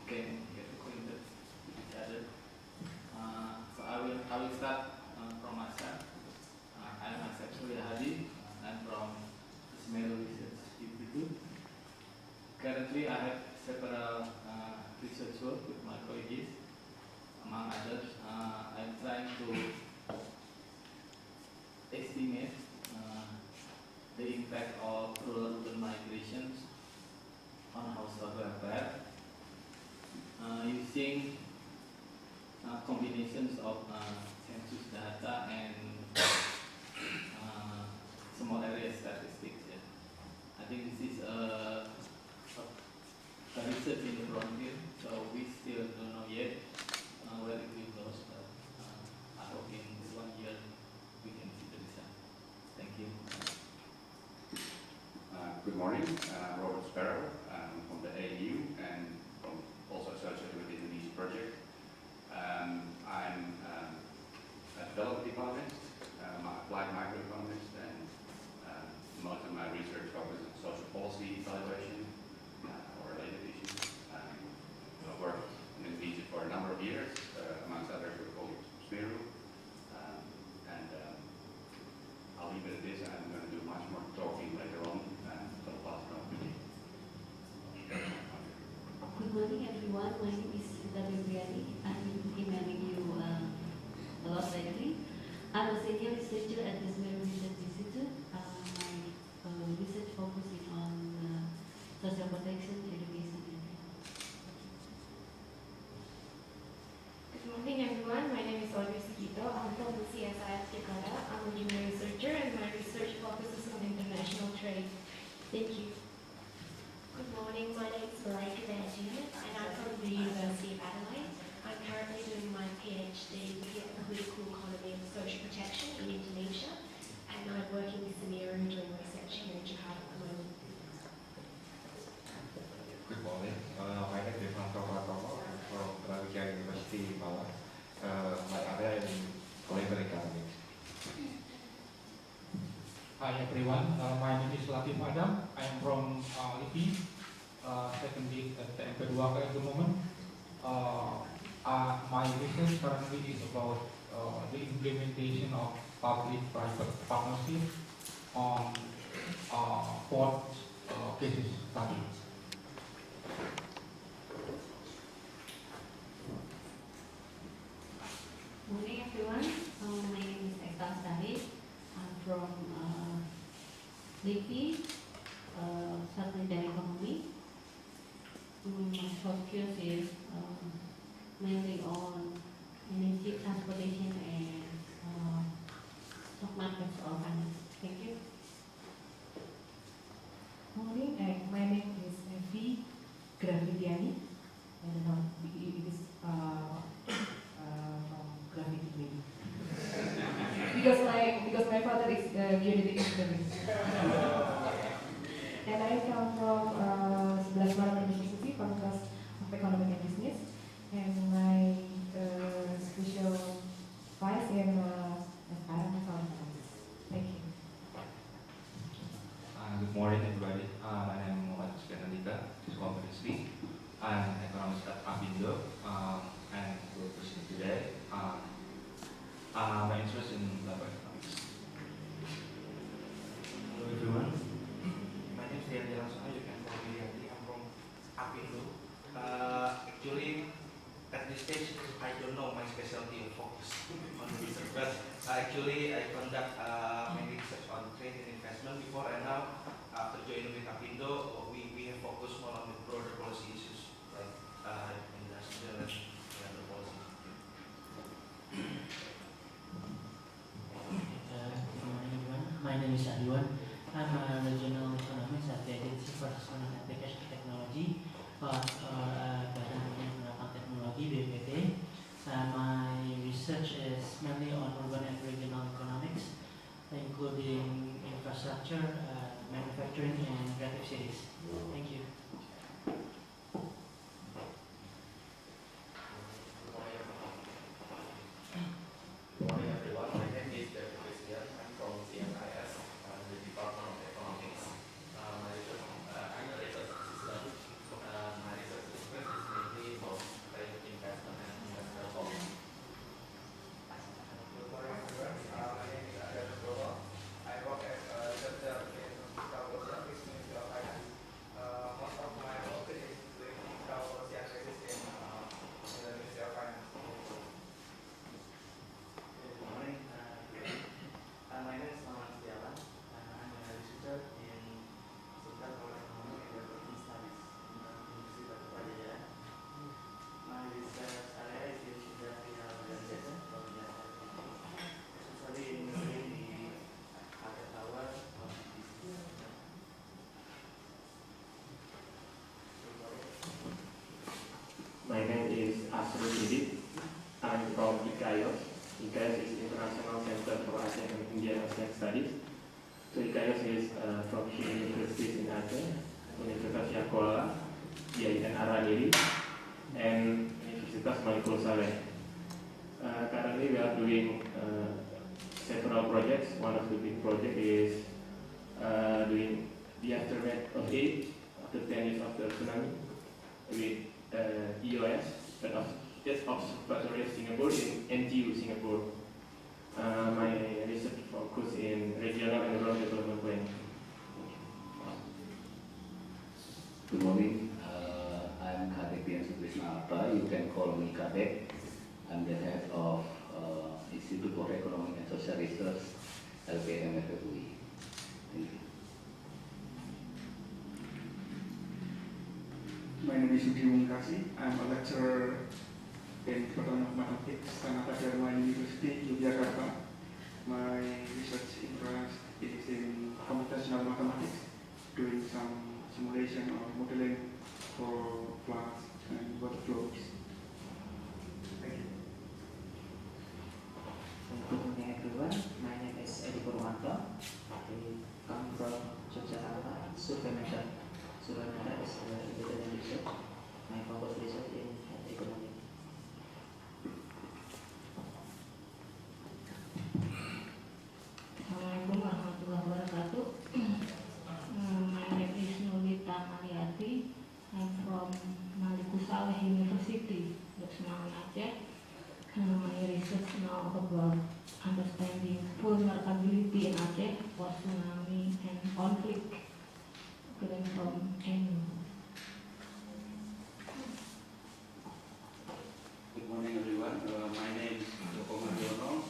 can get acquainted with each other. So I will start from myself. I'm Asep Suryahadi. I'm from SMERU Researcher-BPPT. Currently, I have several research work with my colleagues. Among others, I'm trying to estimate the impact of rural-urban migrations on household welfare using combinations of census data and small area statistics. Yeah. I think this is a research in the frontier, so we still don't know yet where it will go. But I hope in 1 year we can see the result. Thank you. Good morning, Robert Sparrow. I'm from the AU and also associated with the Indonesia project. I'm a development economist, applied microeconomist, and most of my research focuses on social policy evaluation or related issues. I've worked in Indonesia for a number of years, amongst others with colleagues from SMERU. I'll leave it at this. I'm going to do much more talking later on. So I'll pass it on to you. Good morning, everyone. My name is Riandy. I've been emailing you a lot lately. I'm a senior researcher at the SMERU Research Institute. My research focuses on social protection, education, and health. Good morning, everyone. My name is Rizqy. I'm from the CSIS Jakarta. I'm a junior researcher, and my research focuses on international trade. Thank you. Good morning, my name is Malaysia and I'm from the University of Adelaide. I'm currently doing my PhD in political economy and social protection in Indonesia, and I'm working with SMERU doing research here in Jakarta at the moment. Good morning, my name is Arianto Patunru. I'm from Provincial University, Malang. My area is political economics. Hi everyone, my name is Latif Adam. I'm from LIPI, second week at the MP2 at the moment. My research currently is about the implementation of public-private partnership on port cases study. Morning, everyone. My name is Rizqy. I'm from LIPI, Satellite and Economy. My focus is mainly on energy, transportation, and stock markets or finance. Thank you. Morning, my name is Evi Gravidiani. I don't know, it is from gravity maybe. because my father is geodetic economist. And I come from 11 Malang University, Faculty of Economic and Business, and my special vice in accounting. Thank you. Good morning, everybody. My name is Anandhika. This is Rizqy. I'm an economist at APINDO, and we're presenting today. My interest in labor economics. Hello everyone. My name is Riandy. You can call me Riandy. I'm from APINDO. Actually, at this stage, I don't know my specialty or focus on research, but actually I conduct many research on trade and investment before, and now after joining with APINDO, we have focused more on the broader policy issues like industrial and other policies. Good morning, everyone. My name is Adwan. I'm a regional economist at the Agency for Sustainable Application Technology, Badan Penerapan Teknologi (BPPT). My research is mainly on urban and regional economics, including infrastructure, manufacturing, and creative cities. Thank you. Good morning, everyone. My name is Fiscal. I'm from CSIS, the Department of Economics. My research, I'm a research assistant. My research interest is mainly Suryahadi. I'm from ICAIOS. ICAIOS is International Center for Asian and Indian Ocean Studies. So ICAIOS is from universities in Aceh, Universitas Yakola, IAIN Araniri, and Universitas Malikul Saleh. Currently we are doing several projects. One of the big projects is doing the aftermath of it after 10 years after tsunami with EOS, Observatory of Singapore in NTU Singapore. My research focus in regional and rural development planning. Good morning. I'm Kadek Krishna Arta. You can call me Kadek. I'm the head of Institute for Economic and Social Research, LPM FUI. Thank you. My name is Suryahadi Mungkasi. I'm a lecturer in Department of Mathematics, Tanata Dharma University, Yogyakarta. My research interest is in computational mathematics, doing some simulation or modeling for floods and water flows. Thank you. Good morning everyone. My name is Edi Purwanto. I come from Yogyakarta, Suryahadi. Suryahadi is independent research. My focus research in health economy. Assalamualaikum warahmatullahi wabarakatuh. My name is Nurita Mariati. I'm from Malikul Saleh University, Laksono, Aceh. My research now about understanding vulnerability in Aceh for tsunami and conflict coming from any. Good morning, everyone. My name is Joko Mariono.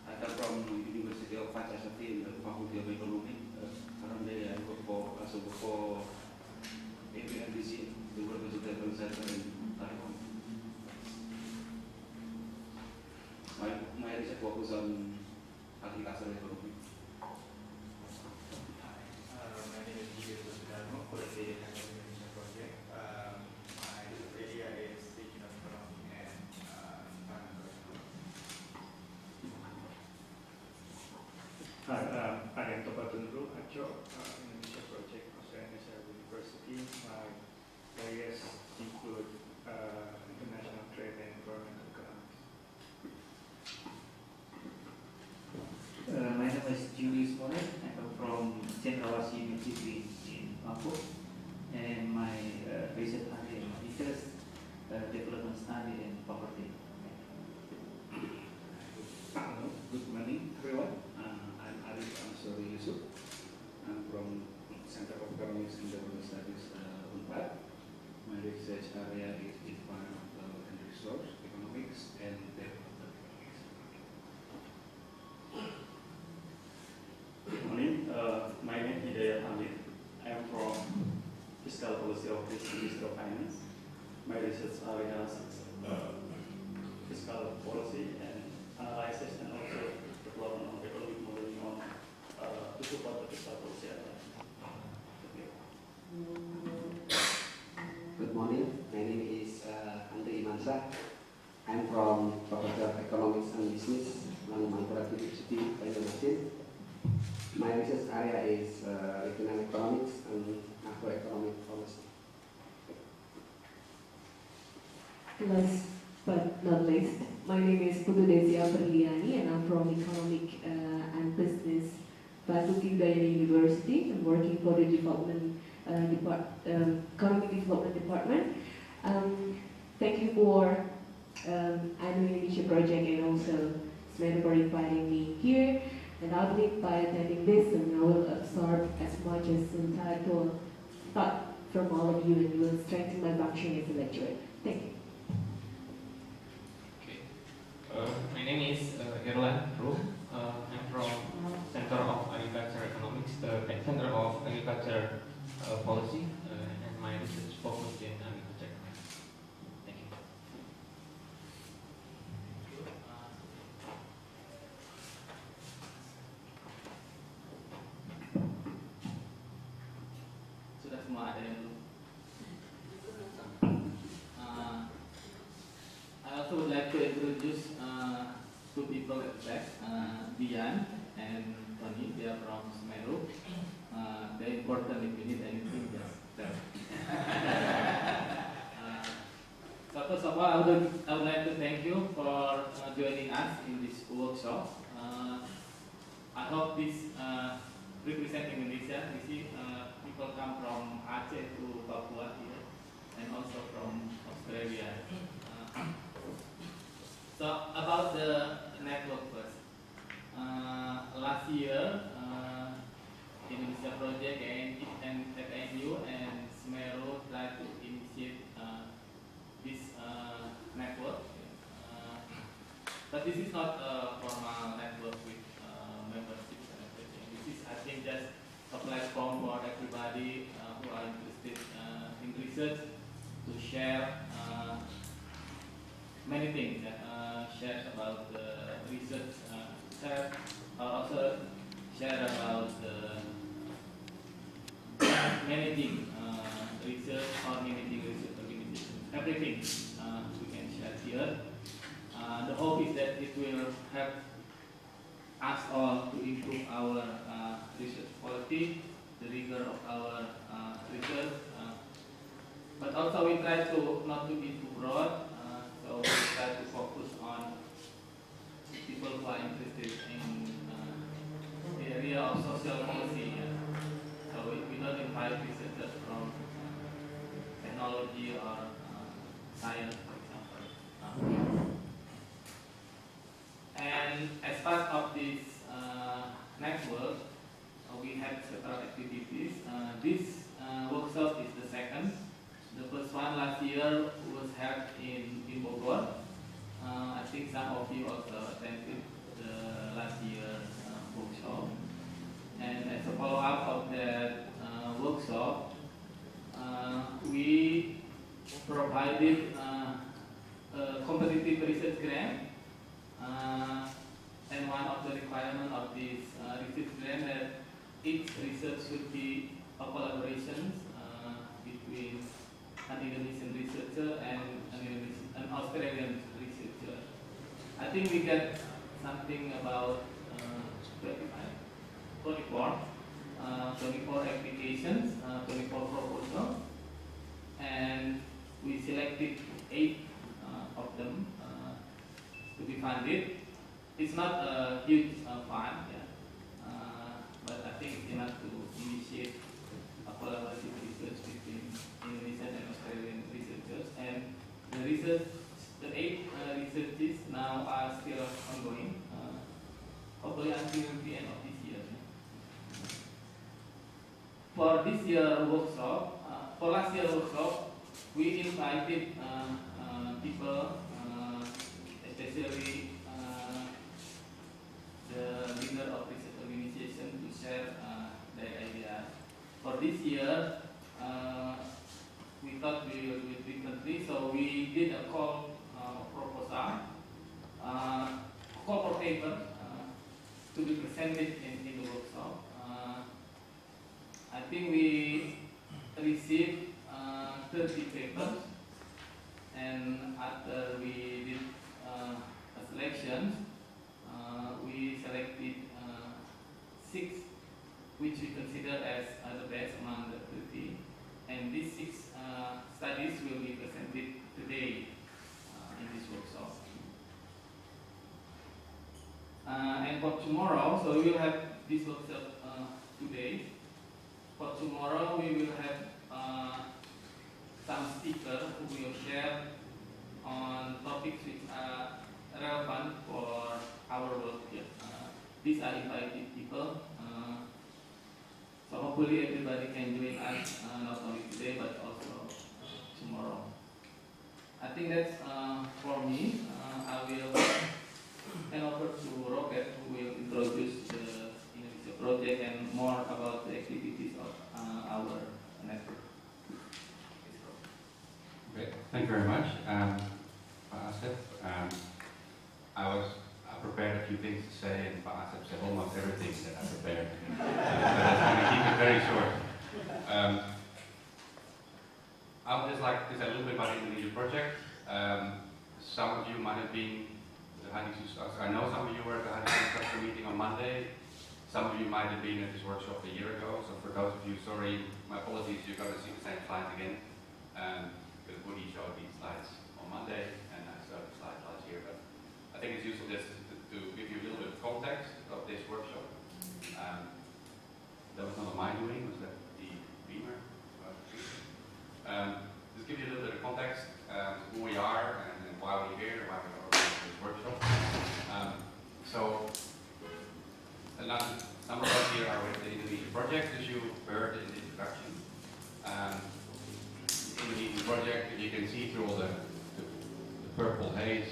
I come from University of Pancasila in the Faculty of Economics. Currently, I work for APINDO, the Provincial Development Center in Taiwan. My research focus on agricultural economy. My name is Suryahadi, currently in the Indonesia project. My area is regional economy and environmental economy. Hi, Arianto Patunru, Indonesia project, Indonesia University. My areas include international trade and environmental economics. My name is Julius Moret. I come from Cendrawasih University in Lampung, and my research area is development study and poverty. Good morning, everyone. I'm Arianto Yusuf. I'm from Center of Economics and Development Studies, UNPAD. My research area is environmental and resource economics and development economics. Good morning. My name is Hidayat Hamid. I am from Fiscal Policy Office, Ministry of Finance. My research area is fiscal policy and analysis and also development of economic modeling on to support the fiscal policy area. Good morning. My name is Andre Imansyah. I'm from Faculty of Economics and Business, Manipura University, Indonesia. My research area is regional economics and macroeconomic policy. Last but not least, my name is Putu Desia Berliani and I'm from Economic and Business Basuki Udayana University. I'm working for the Economic Development Department. Thank you for Indonesia project and also SMERU for inviting me here. And I believe by attending this, and I will absorb as much as entitled thought from all of you, and you will strengthen my function as a lecturer. Thank you. My name is Irlan Ru. I'm from Center of Agriculture Economics, Center of Agriculture Policy, and my research focus in agriculture economics. Thank you. Sudah semua ada yang belum? introduce two people at the back, Dian and Tony. They are from SMERU. They're important if you need anything, just tell. So first of all, I would like to thank you for joining us in this workshop. I hope this represents Indonesia. We see people come from Aceh to Papua here, and also from Australia. So about the network first. Last year, Indonesia project and APINDO and SMERU tried to initiate this network, but this is not a formal network with memberships and everything. This is, I think, just a platform for everybody who are interested in research to share many things. Share about the research, also share about many things, research or anything research organization, everything we can share here. The hope is that it will help us all to improve our research quality, the rigor of our research, but also we try to not to be too broad, so we try to focus on people who are interested in the area of social policy. So we don't invite researchers from technology or science, for example. And as part of this network, we had several activities. This workshop is the second. The first one last year was held in Bogor. I think some of you also attended the last year's workshop. And as a follow-up of that workshop, we provided a competitive research grant. And one of the requirements of this research grant that each research should be a collaboration between an Indonesian researcher and an Australian researcher. I think we get something about 24 applications, 24 proposals, and we selected 8 of them to be funded. It's not a huge fund, but I think it's enough to initiate a collaborative research between Indonesian and Australian researchers. And the research, the 8 researches now are still ongoing, hopefully until the end of this year. For this year workshop, for last year workshop, we invited people, especially the leader of research organization, to share their ideas. For this year, we thought we will do it differently, so we did a call proposal, call for paper to be presented in the workshop. I think we received 30 papers, and after we did a selection, we selected 6 which we consider as the best among the 30, and these 6 studies will be presented today in this workshop. And for tomorrow, so we will have this workshop today. For tomorrow, we will have some speakers who will share on topics which are relevant for our work here. These are invited people. So hopefully everybody can join us not only today but also tomorrow. I think that's for me. I will hand over to Robert, who will introduce the Indonesia project and more about the activities of our network. Great, thank you very much, Asep. I prepared a few things to say, and Asep said almost everything that I prepared. But I'm going to keep it very short. I would just like to say a little bit about the Indonesia project. Some of you might have been for those of you, sorry, my apologies, you're going to see the same slides again. Because Woody showed these slides on Monday, and I showed the slides last year. But I think it's useful just to give you a little bit of context of this workshop. That was not my doing, was that the Beamer? Just give you a little bit of context, who we are and why we're here, and why we're organizing this workshop. So, a number of us here are with the Indonesian project, as you heard in the introduction. The Indonesian project, you can see through all the purple haze,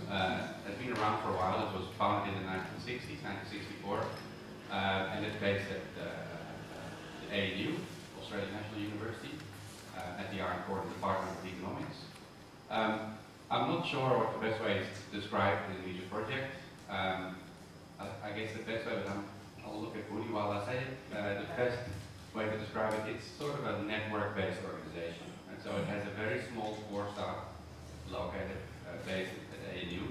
has been around for a while. It was founded in the 1960s, 1964, and it's based at the ANU, Australian National University, at the Arianto Department of Economics. I'm not sure what the best way is to describe the Indonesian project. I guess the best way, but I'll look at Woody while I say it. The best way to describe it, it's sort of a network-based organization. And so it has a very small core staff located, based at ANU.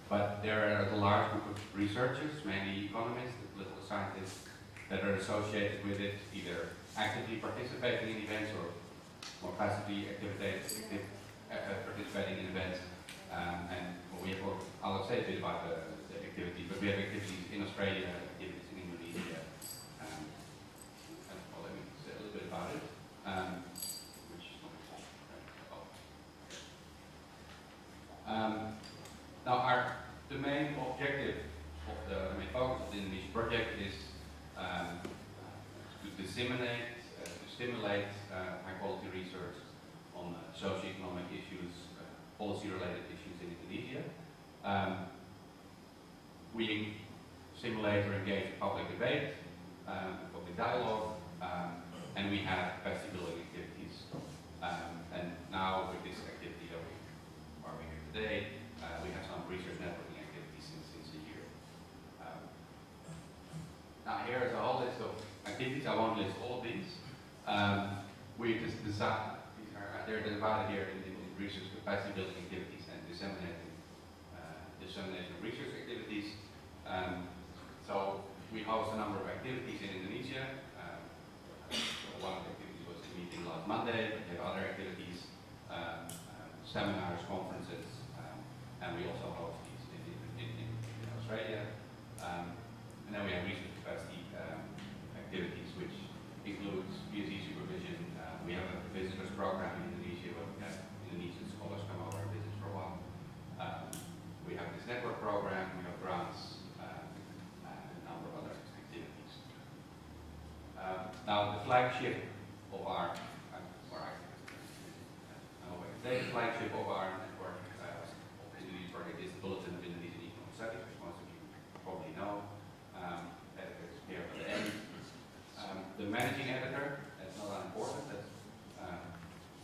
But there are a large group of researchers, mainly economists, political scientists, that are associated with it, either actively participating in events or more passively participating in events. And we have, I'll say a bit about the activity, but we have activities in Australia, activities in Indonesia, and well, let me say a little bit about it. Now, the main objective of the main focus of the Indonesian project is to disseminate, to stimulate high-quality research on socio-economic issues, policy-related issues in Indonesia. We simulate or engage in public debate, public dialogue, and we have capacity building activities. And now with this activity that we are here today, we have some research networking activities since a year. Now here is a whole list of activities. I won't list all of these. We just decided, they're divided here in research capacity building activities and disseminating research activities. So we host a number of activities in Indonesia. One of the activities was the meeting last Monday, but we have other activities, seminars, conferences, and we also host these in Australia. And then we have research capacity activities, which includes PhD supervision. We have a visitors program in Indonesia where we have Indonesian scholars come over and visit for a while. We have this network program, we have grants, and a number of other activities. Now, the flagship of our, the flagship of our network of the Indonesian project is the Bulletin of Indonesian Economic Studies, which most of you probably know. Editors here at the end. The managing editor, that's not unimportant, that's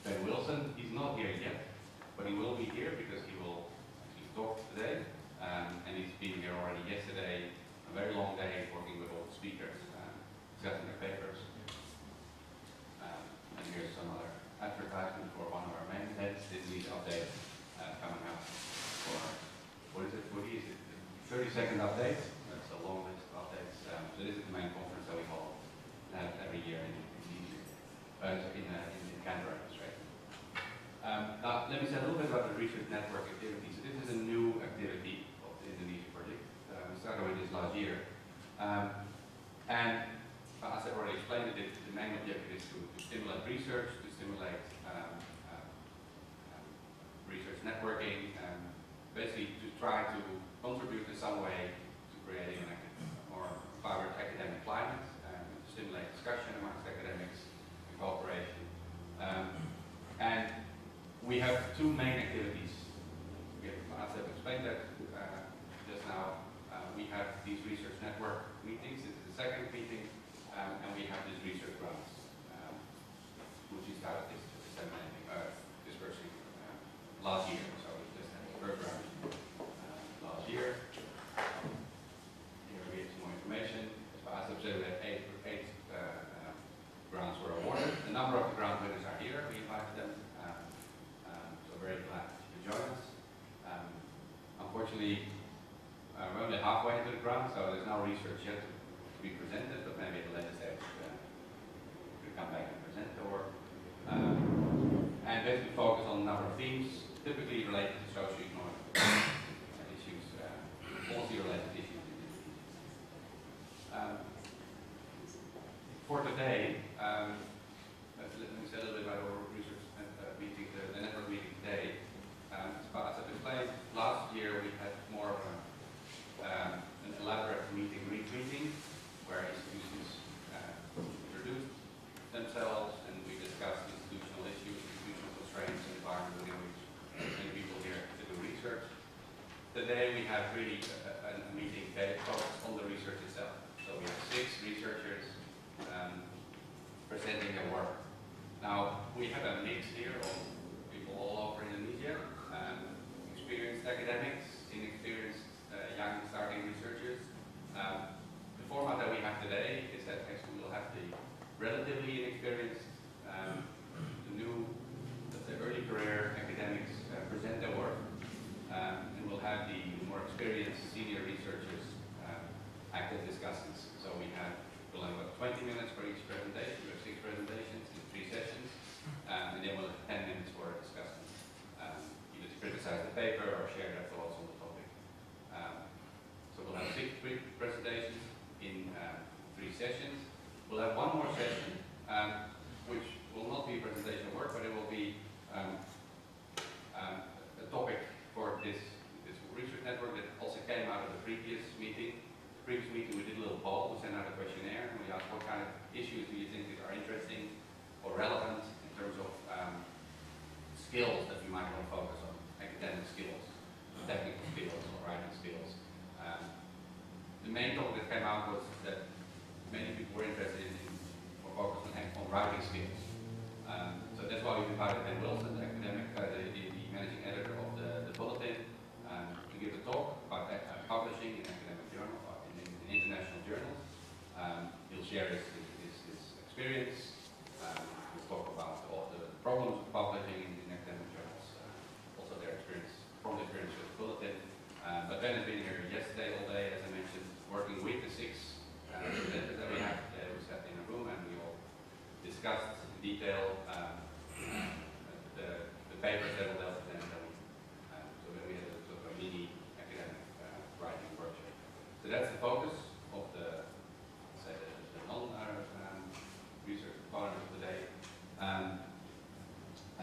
Ben Wilson. He's not here yet, but he will be here because he will actually talk today. And he's been here already yesterday, a very long day working with all the speakers, discussing their papers. And here's some other advertisement for one of our main heads. This is update coming up for, what is it, 30-second update. That's a long list of updates. So this is the main conference that we hold every year in Canberra, Australia. Now, let me say a little bit about the research network activity. So this is a new activity of the Indonesian project. We started with this last year. And as I already explained, the main objective is to stimulate research, to stimulate research networking, and basically to try to contribute in some way to creating a more vibrant academic climate, and to stimulate discussion amongst academics and cooperation. And we have two main activities. Asep explained that just now. We have these research network meetings. This is the second meeting, and we have these research grants, which we started dispersing last year. So we just had the first round last year. Here we have some more information. As Asep said, we had eight grants were awarded. A number of the grant winners are here. We invited them. So very glad you join us. Unfortunately, we're only halfway into the grant, so there's no research yet to be presented, but maybe at a later stage for today, let me say a little bit about our research meeting, the network meeting today. As Asep explained, last year we had more of an elaborate meeting retweeting, where institutions introduced themselves and we discussed institutional issues, institutional constraints, and environment in which many people here to do research. Today we have really a meeting focused on the research itself. So we have 6 researchers presenting their work. Now, we have a mix here of people all over Indonesia, experienced academics, inexperienced young starting researchers. The format that we have today is that actually we'll have the relatively inexperienced, the new, let's say, early career academics present their work, and we'll have the more experienced senior researchers act as discussants. So we'll have about 20 minutes for each presentation. We have 6 presentations in 3 sessions, and then we'll have 10 minutes for a discussion, either to criticize the paper or share their thoughts on the topic. So we'll have 6 presentations in 3 sessions. We'll have one more session, which will not be a presentation of work, but it will be a topic for this research network that also came out of the previous meeting. The previous meeting we did a little poll, we sent out a questionnaire, and we asked what kind of issues do you think are interesting or relevant in terms of skills that you might want to focus on, academic skills, technical skills, or writing skills. The main topic that came out was that many people were interested in or focused on writing skills. So that's why we invited Ben Wilson, the academic, the managing editor of the bulletin, to give a talk about publishing in academic journals, in international journals. He'll share his experience. We'll talk about all the problems of publishing in academic journals, also their experience, from the experience with the bulletin. But Ben has been here yesterday all day, as I mentioned, working with the 6 presenters that we have. We sat in a room and we all discussed in detail the papers that will help them. So that we had a sort of a mini academic writing workshop. So that's the focus of the non-research component of today. I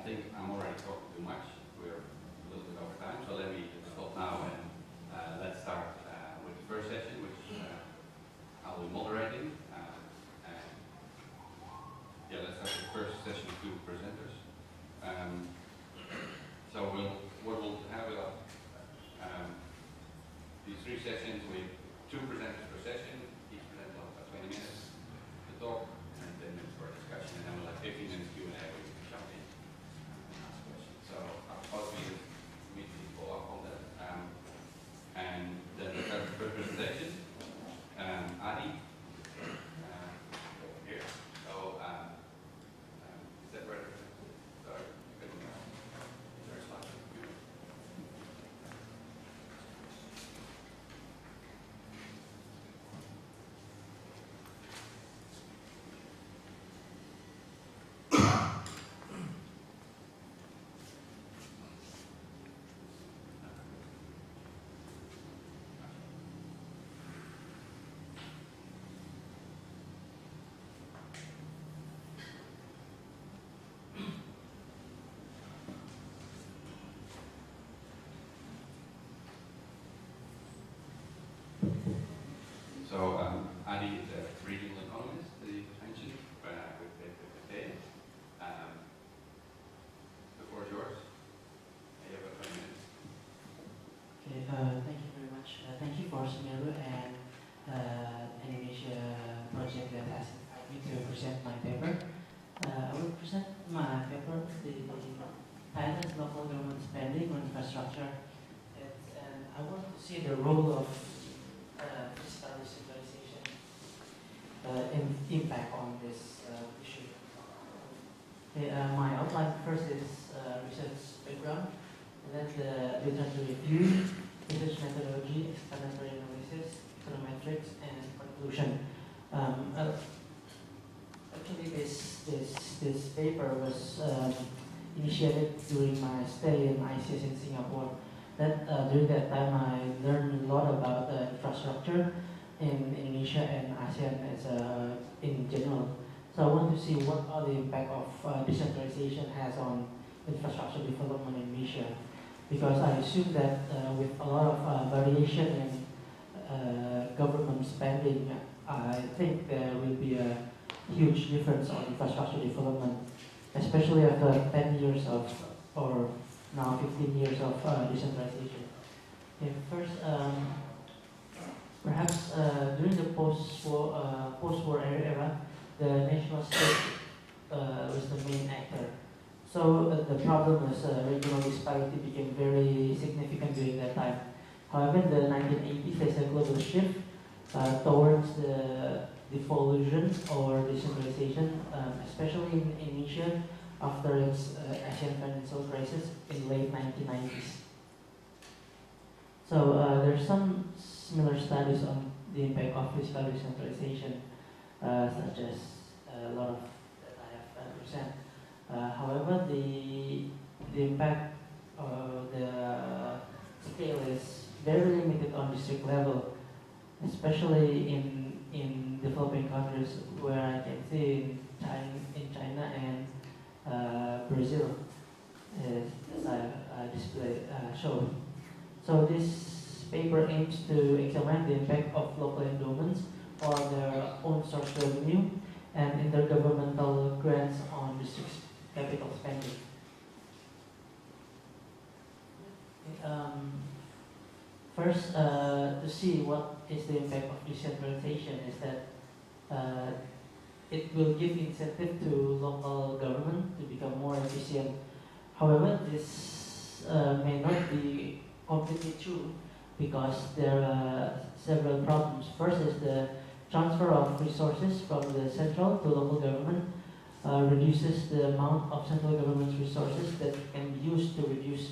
think I'm already talking too much. We're a little bit over time, so let me stop now and let's start with the first session, which I'll be moderating. Let's start with the first session with 2 presenters. So what we'll have these 3 sessions with 2 presenters per session, each presenter will have 20 minutes to talk and 10 minutes for a discussion, and then we'll have 15 minutes Q&A where you can jump in and ask questions. So I'll probably immediately follow up on that. And then let's start with the first presentation. Adi, over here. So is that where? Sorry, there's a slide. So Adi is a regional economist that you mentioned with BPPT. The floor is yours. You have about 20 minutes. Okay, thank you very much. Thank you for SMERU and Indonesia project that has invited me to present my paper. I will present my paper, the title is Local Government Spending on Infrastructure. And I want to see the role of fiscal decentralization and impact on this issue. Okay, my outline first is research background, and then the literature review, research methodology, explanatory analysis, econometrics, and conclusion. Actually, this paper was initiated during my stay in ICS in Singapore. During that time, I learned a lot about infrastructure, in Indonesia and ASEAN as in general. So I want to see what are the impact of decentralization has on infrastructure development in Indonesia, because I assume that with a lot of variation in government spending, I think there will be a huge difference on infrastructure development, especially after 10 years of, or now 15 years of decentralization. Okay, first, perhaps during the post-war era, the national state was the main actor. So the problem was regional disparity became very significant during that time. However, in the 1980s, there's a global shift towards the devolution or decentralization, especially in Indonesia after its Asian financial crisis in late 1990s. So there's some similar studies on the impact of fiscal decentralization, such as a lot of that I have present. However, the impact, the scale is very limited on district level, especially in developing countries where I can see in China and Brazil, as I showed. So this paper aims to examine the impact of local endowments or their own source revenue and intergovernmental grants on district capital spending. First, to see what is the impact of decentralization is that it will give incentive to local government to become more efficient. However, this may not be completely true because there are several problems. First is the transfer of resources from the central to local government reduces the amount of central government's resources that can be used to reduce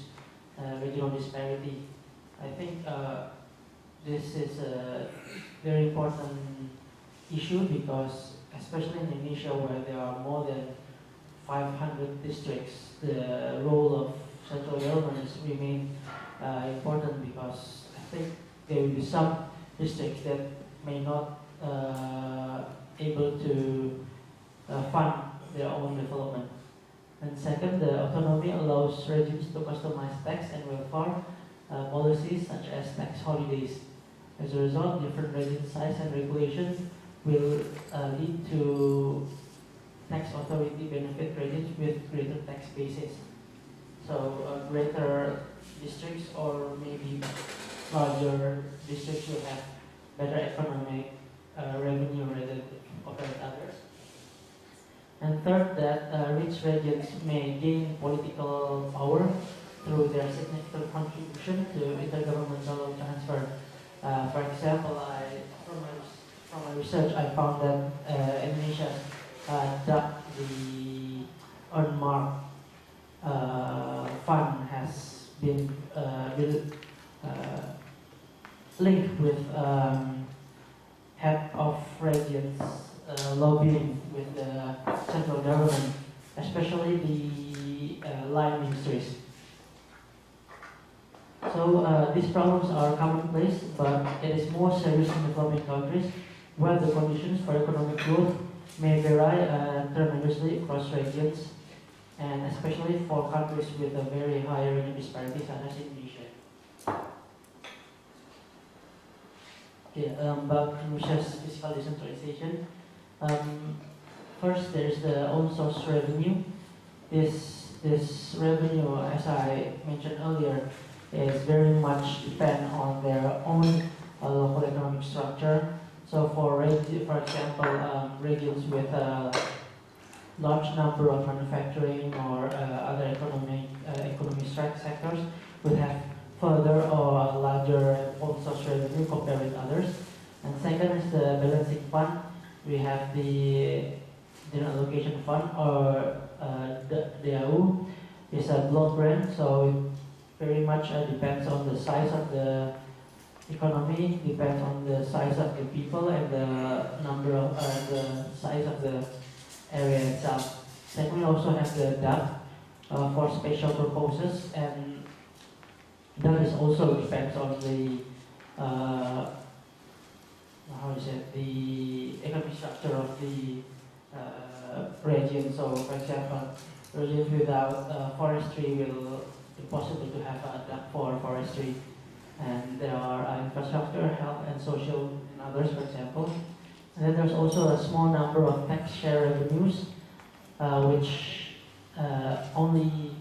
regional disparity. I think this is a very important issue because, especially in Indonesia where there are more than 500 districts, the role of central government remain important because I think there will be some districts that may not able to fund their own development. And second, the autonomy allows regimes to customize tax and welfare policies such as tax holidays. As a result, different regime size and regulation will lead to tax authority benefit regimes with greater tax bases. So greater districts or maybe larger districts will have better economic revenue rather compared to others. And third, that rich regions may gain political power through their significant contribution to intergovernmental transfer. For example, from my research, I found that Indonesia dubbed the unmarked fund has been linked with head of regions lobbying with the central government, especially the line ministries. So these problems are commonplace, but it is more serious in developing countries where the conditions for economic growth may vary tremendously across regions, and especially for countries with a very high regional disparity such as Indonesia. Okay, about Indonesia's fiscal decentralization. First, there is the own source revenue. This revenue, as I mentioned earlier, is very much depend on their own local economic structure. So for example, regions with a large number of manufacturing or other economic sectors would have further or larger own source revenue compared with others. And second is the balancing fund. We have the general allocation fund, or the DAU is a block grant, so it very much depends on the size of the economy, depends on the size of the people and the number of the size of the area itself. Then we also have the DAP for special purposes, and that is also depends on the how is it, the economic structure of the region. So, for example, regions without forestry will impossible to have a duck for forestry, and there are infrastructure, health, and social, and others, for example. And then there's also a small number of tax share revenues, which only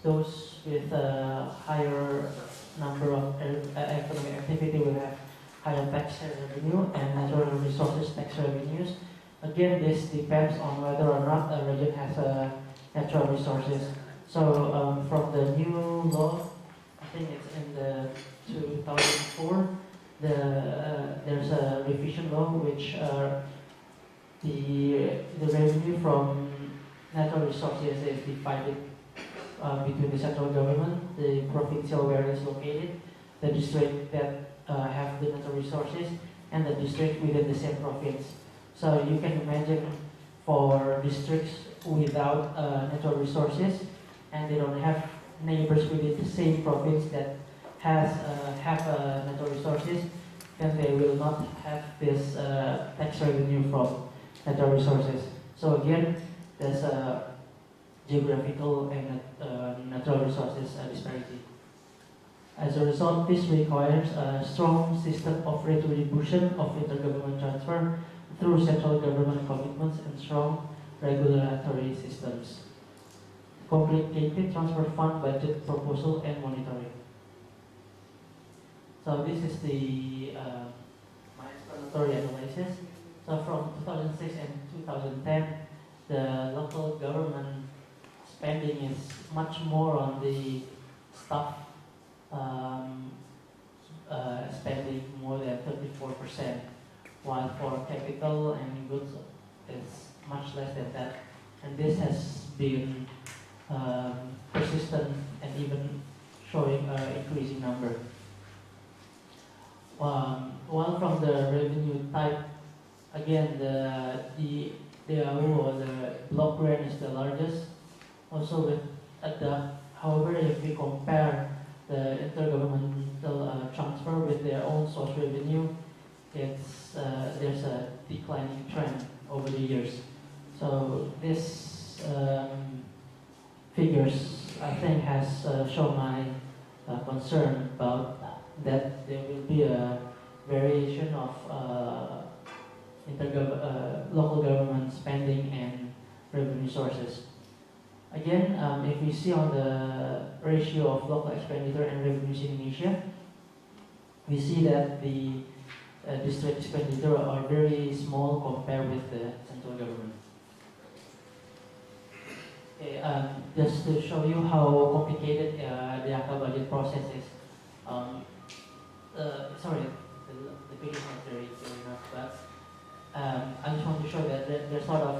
those with a higher number of economic activity will have higher tax share revenue and natural resources tax revenues. Again, this depends on whether or not a region has natural resources. So from the new law, I think it's in the 2004, there's a revision law which the revenue from natural resources is divided between the central government, the provincial where it's located, the district that have the natural resources, and the district within the same province. So you can imagine for districts without natural resources and they don't have neighbors within the same province that have natural resources, then they will not have this tax revenue from natural resources. So again, there's a geographical and natural resources disparity. As a result, this requires a strong system of redistribution of intergovernmental transfer through central government commitments and strong regulatory systems. Complicated transfer fund budget proposal and monitoring. So this is the my explanatory analysis. So from 2006 and 2010, the local government spending is much more on the staff spending more than 34%, while for capital and goods it's much less than that. And this has been persistent and even showing an increasing number. While from the revenue type, again the DAU or the block grant is the largest, also with ADA. However, if we compare the intergovernmental transfer with their own source revenue, it's there's a declining trend over the years. So this figures, I think, has shown my concern about that there will be a variation of local government spending and revenue sources. Again, if we see on the ratio of local expenditure and revenues in Indonesia, we see that the district expenditure are very small compared with the central government. Okay, just to show you how complicated the AKA budget process is. Sorry, the picture is not very clear enough, but I just want to show that there's sort of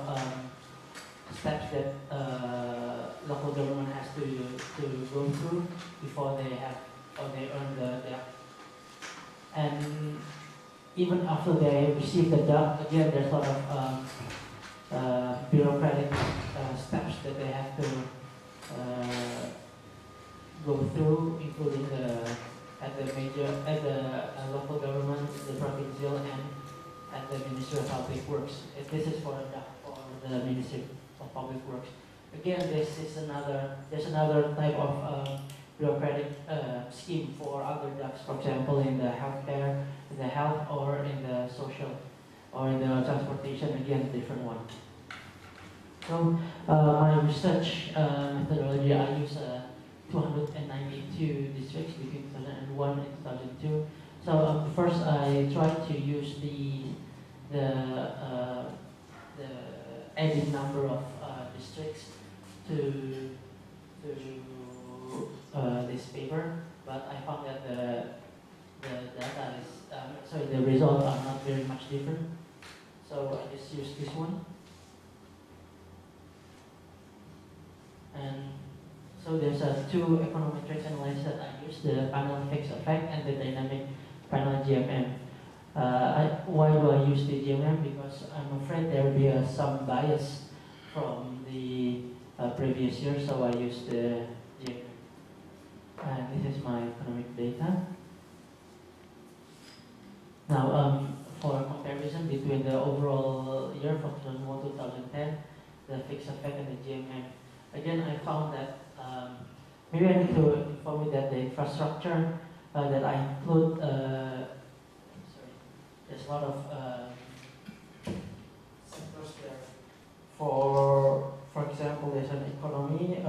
steps that local government has to go through before they have or they earn the DAC. And even after they receive the DAC, again there's sort of bureaucratic steps that they have to go through, including at the local government, the provincial, and at the Ministry of Public Works. This is for the Ministry of Public Works. Again, there's another type of bureaucratic scheme for other DACs, for example, in the healthcare, in the health, or in the social, or in the transportation. Again, different one. So my research methodology, I use 292 districts between 2001 and 2002. So first, I tried to use the added number of districts to this paper, but I found that the data is the results are not very much different. So I just used this one, and so there's two econometrics analysis that I use: the panel fixed effect and the dynamic panel GMM. Why do I use the GMM? Because I'm afraid there will be some bias from the previous year, so I use the GMM. And this is my economic data. Now, for comparison between the overall year from 2001 to 2010, the fixed effect and the GMM. Again, I found that maybe I need to inform you that the infrastructure that I include, there's a lot of sectors there. For example, there's an economy,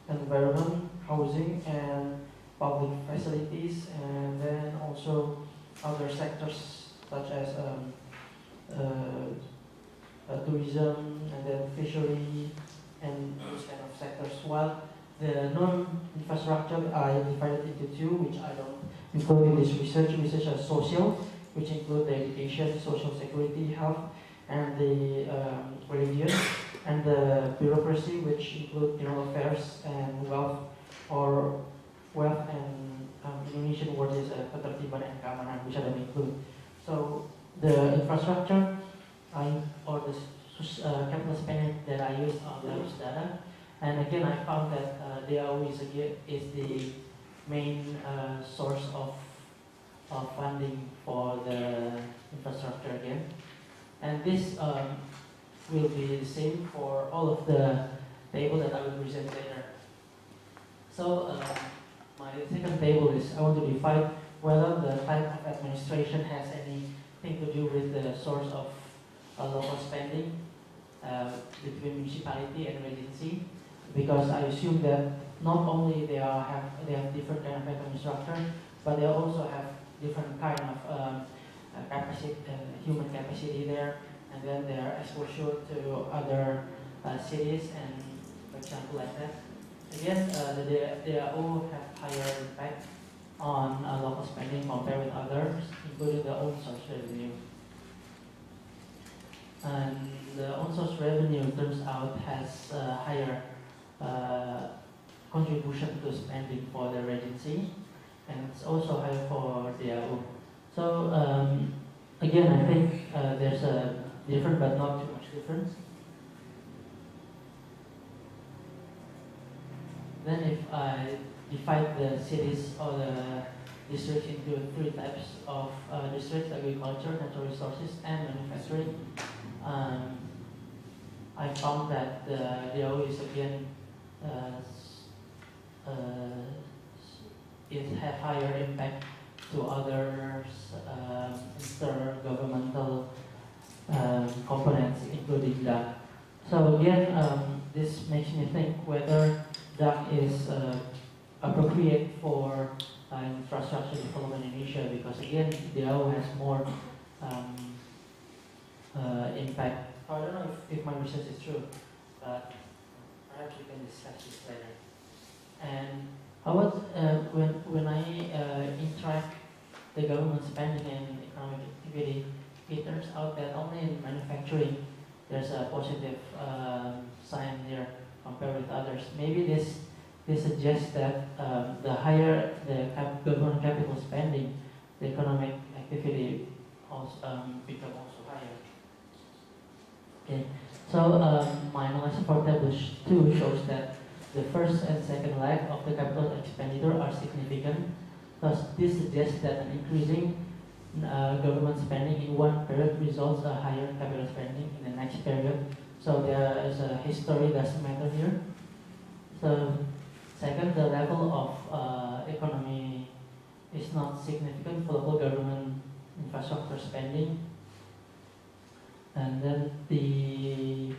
environment, housing, and public facilities, and then also other sectors such as tourism, and then fishery, and those kind of sectors. While the non-infrastructure I divided into two, which I don't include in this research. Research as social, which include the education, social security, health, and the religion, and the bureaucracy, which include general affairs and wealth, or wealth and Indonesian word is ketertiban and keamanan, which I don't include. So the infrastructure or the capital spending that I use on those data, and again I found that DAO is the main source of funding for the infrastructure again, and this will be the same for all of the table that I will present later. So my second table is I want to define whether the type of administration has anything to do with the source of local spending between municipality and regency, because I assume that not only they have different kind of economic structure, but they also have different kind of capacity, human capacity there, and then their exposure to other cities, and for example like that. Again, they all have higher impact on local spending compared with others, including the own source revenue. And the own source revenue turns out has higher contribution to spending for the regency, and it's also higher for DAO. So again, I think there's a difference, but not too much difference. Then if I divide the cities or the districts into three types of districts: agriculture, natural resources, and manufacturing, I found that the DAO is again it have higher impact to others intergovernmental components, including DAC. So again, this makes me think whether DAC is appropriate for infrastructure development in Asia, because again, DAO has more impact. I don't know if my research is true, but perhaps we can discuss this later. And how about when I interact the government spending and economic activity, it turns out that only in manufacturing there's a positive sign here compared with others. Maybe this suggests that the higher the government capital spending, the economic activity also become also higher. Okay, so my analysis for table 2 shows that the first and second leg of the capital expenditure are significant. Thus, this suggests that an increasing government spending in one period results in higher capital spending in the next period. So there is a history doesn't matter here. So second, the level of economy is not significant for local government infrastructure spending. And then the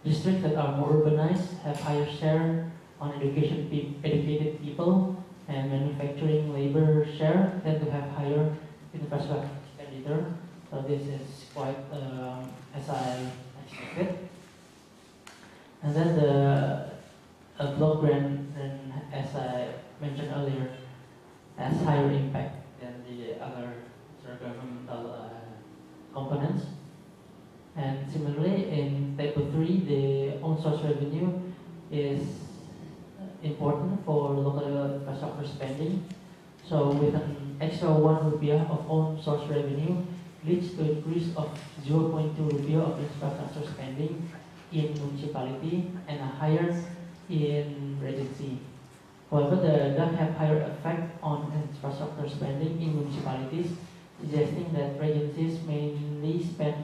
districts that are more urbanized have higher share on educated people, and manufacturing labor share tend to have higher infrastructure expenditure. So this is quite as I expected. And then the block grant, as I mentioned earlier, has higher impact than the other governmental components. And similarly, in table 3, the own source revenue is important for local infrastructure spending. So with an extra 1 rupiah of own source revenue leads to increase of 0.2 rupiah of infrastructure spending in municipality and a higher in regency. However, the DAC have higher effect on infrastructure spending in municipalities suggesting that agencies mainly spend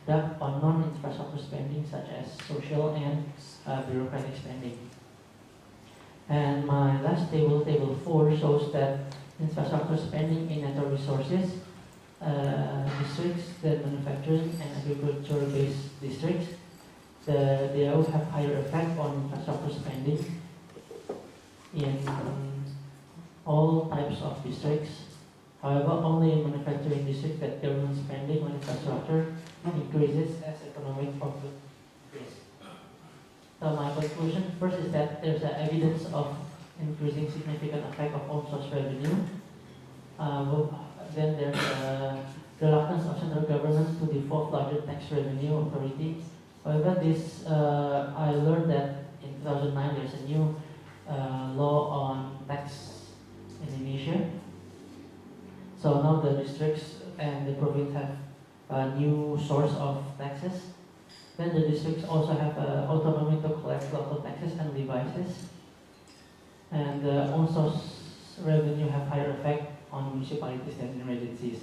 up on non-infrastructure spending such as social and bureaucratic spending. And my last table, table 4, shows that infrastructure spending in natural resources districts, the manufacturing and agriculture-based districts, they all have higher effect on infrastructure spending in all types of districts. However, only in manufacturing districts that government spending on infrastructure increases as economic profit increases. So my conclusion first is that there's evidence of increasing significant effect of own source revenue. Then there's a reluctance of central government to devolve larger tax revenue authority. However, this I learned that in 2009 there's a new law on tax in Indonesia. So now the districts and the province have a new source of taxes. Then the districts also have autonomy to collect local taxes and levies. And the own source revenue have higher effect on municipalities and agencies.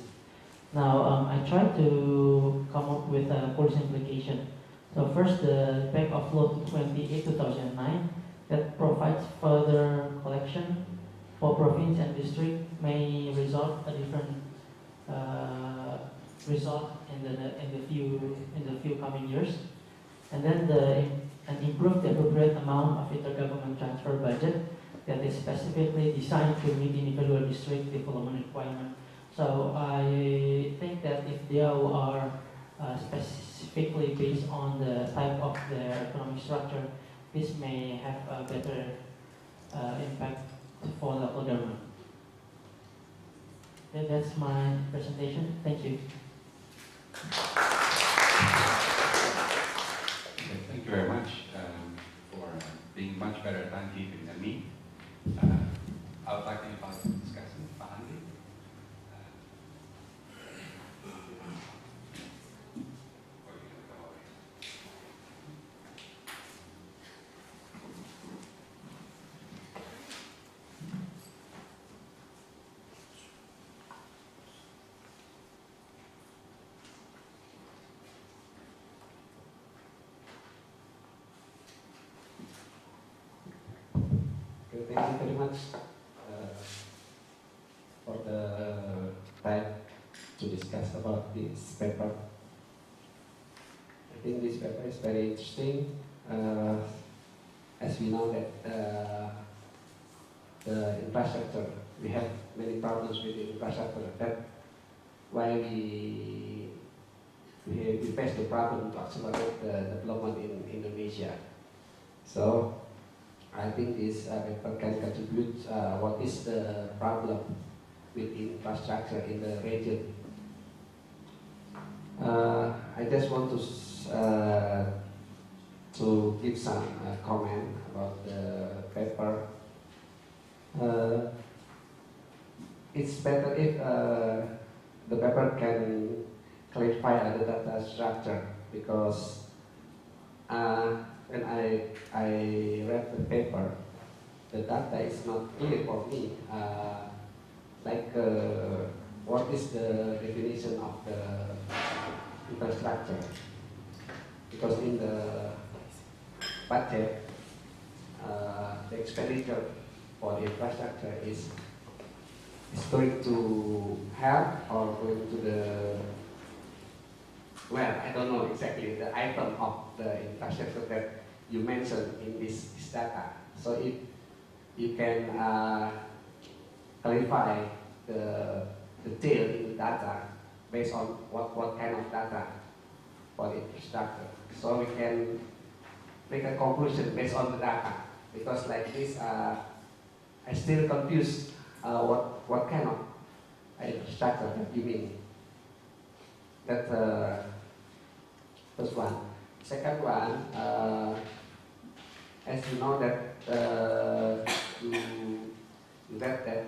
Now I tried to come up with a policy implication. So first, the back of Law 28/2009 that provides further collection for province and district may result a different result in the few coming years, and then an improved appropriate amount of intergovernmental transfer budget that is specifically designed to meet individual district development requirement. So I think that if they are specifically based on the type of their economic structure, this may have a better impact for local government. That's my presentation. Thank you. Okay, thank you very much for being much better at timekeeping than me. I would like to invite the discussant, Anandhika. Thank you very much for the time to discuss about this paper. I think this paper is very interesting. As we know that the infrastructure, we have many problems with the infrastructure. That's why we face the problem to accelerate the development in Indonesia. So I think this paper can contribute what is the problem with infrastructure in the region. I just want to give some comment about the paper. It's better if the paper can clarify the data structure, because when I read the paper, the data is not clear for me. What is the definition of the infrastructure? Because in the budget, the expenditure for the infrastructure is going to help or going to the, well, I don't know exactly the item of the infrastructure that you mentioned in this data. So if you can clarify the detail in the data based on what kind of data for the infrastructure, so we can make a conclusion based on the data. Because like this, I still confused what kind of infrastructure that you mean. That's first one. Second one, as you know that you read that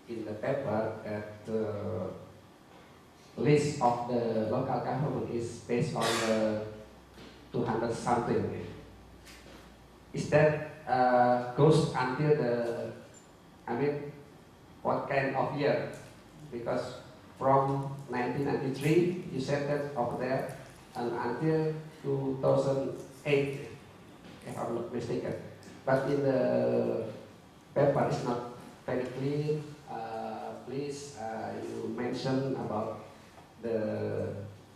in the paper that the list of the local government is based on the 200 something. Is that goes until the, what kind of year, because from 1993 you said that over there and until 2008, if I'm not mistaken. But in the paper it's not very clear. Please, you mention about the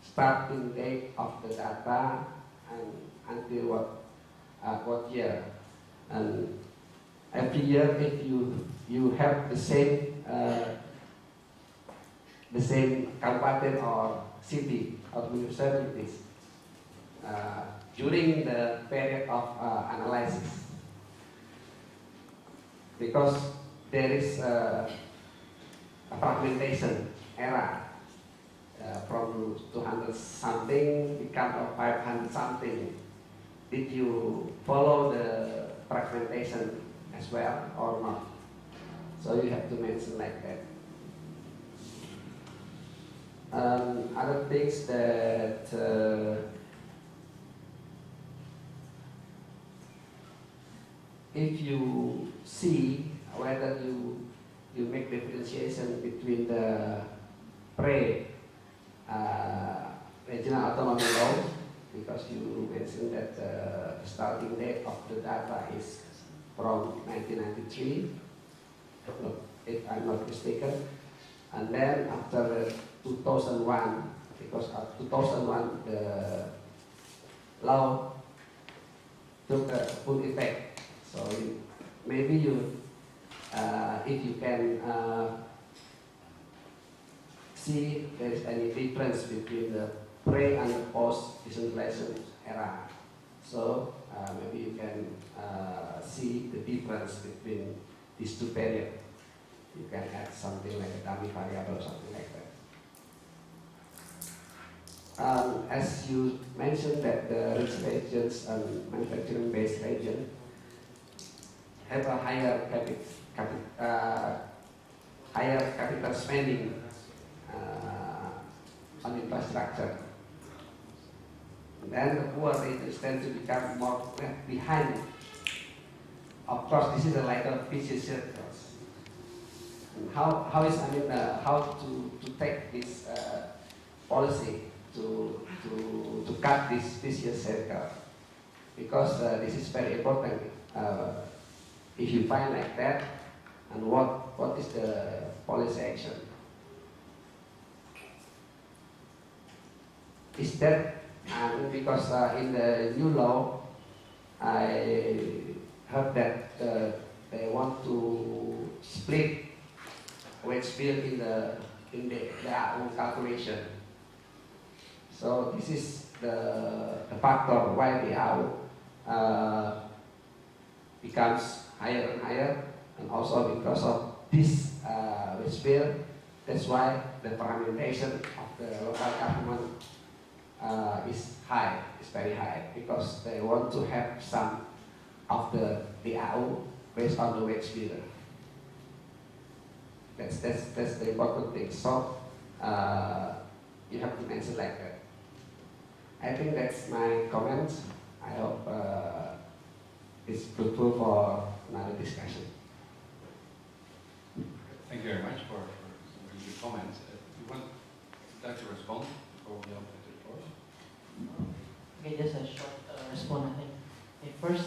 starting date of the data and until what year. And every year, if you have the same kabupaten or city or municipalities during the period of analysis, because there is a fragmentation era from 200 something become 500 something. Did you follow the fragmentation as well or not? So you have to mention like that. Other things that if you see whether you make differentiation between the regional autonomy law, because you mentioned that the starting date of the data is from 1993, if I'm not mistaken, and then after 2001, because of 2001 the law took full effect. So maybe you, if you can see there is any difference between the pre and the post decentralization era. So maybe you can see the difference between these two periods. You can add something like a dummy variable or something like that. As you mentioned that the rich regions and manufacturing based region have a higher capital spending on infrastructure. Then the poor regions tend to become more left behind. Of course, this is like a vicious circle. How is how to take this policy to cut this vicious circle? Because this is very important. If you find like that, and what is the policy action? Is that because in the new law, I heard that they want to split wage bill in the AU calculation. So this is the factor why the AU becomes higher and higher, and also because of this wage bill, that's why the fragmentation of the local government is high, is very high, because they want to have some of the AU based on the wage bill. That's the important thing. So you have to mention like that. I think that's my comments. I hope it's fruitful for another discussion. Thank you very much for some really good comments. You want to respond before we open to the floor? Okay, just a short response, I think. Okay, first,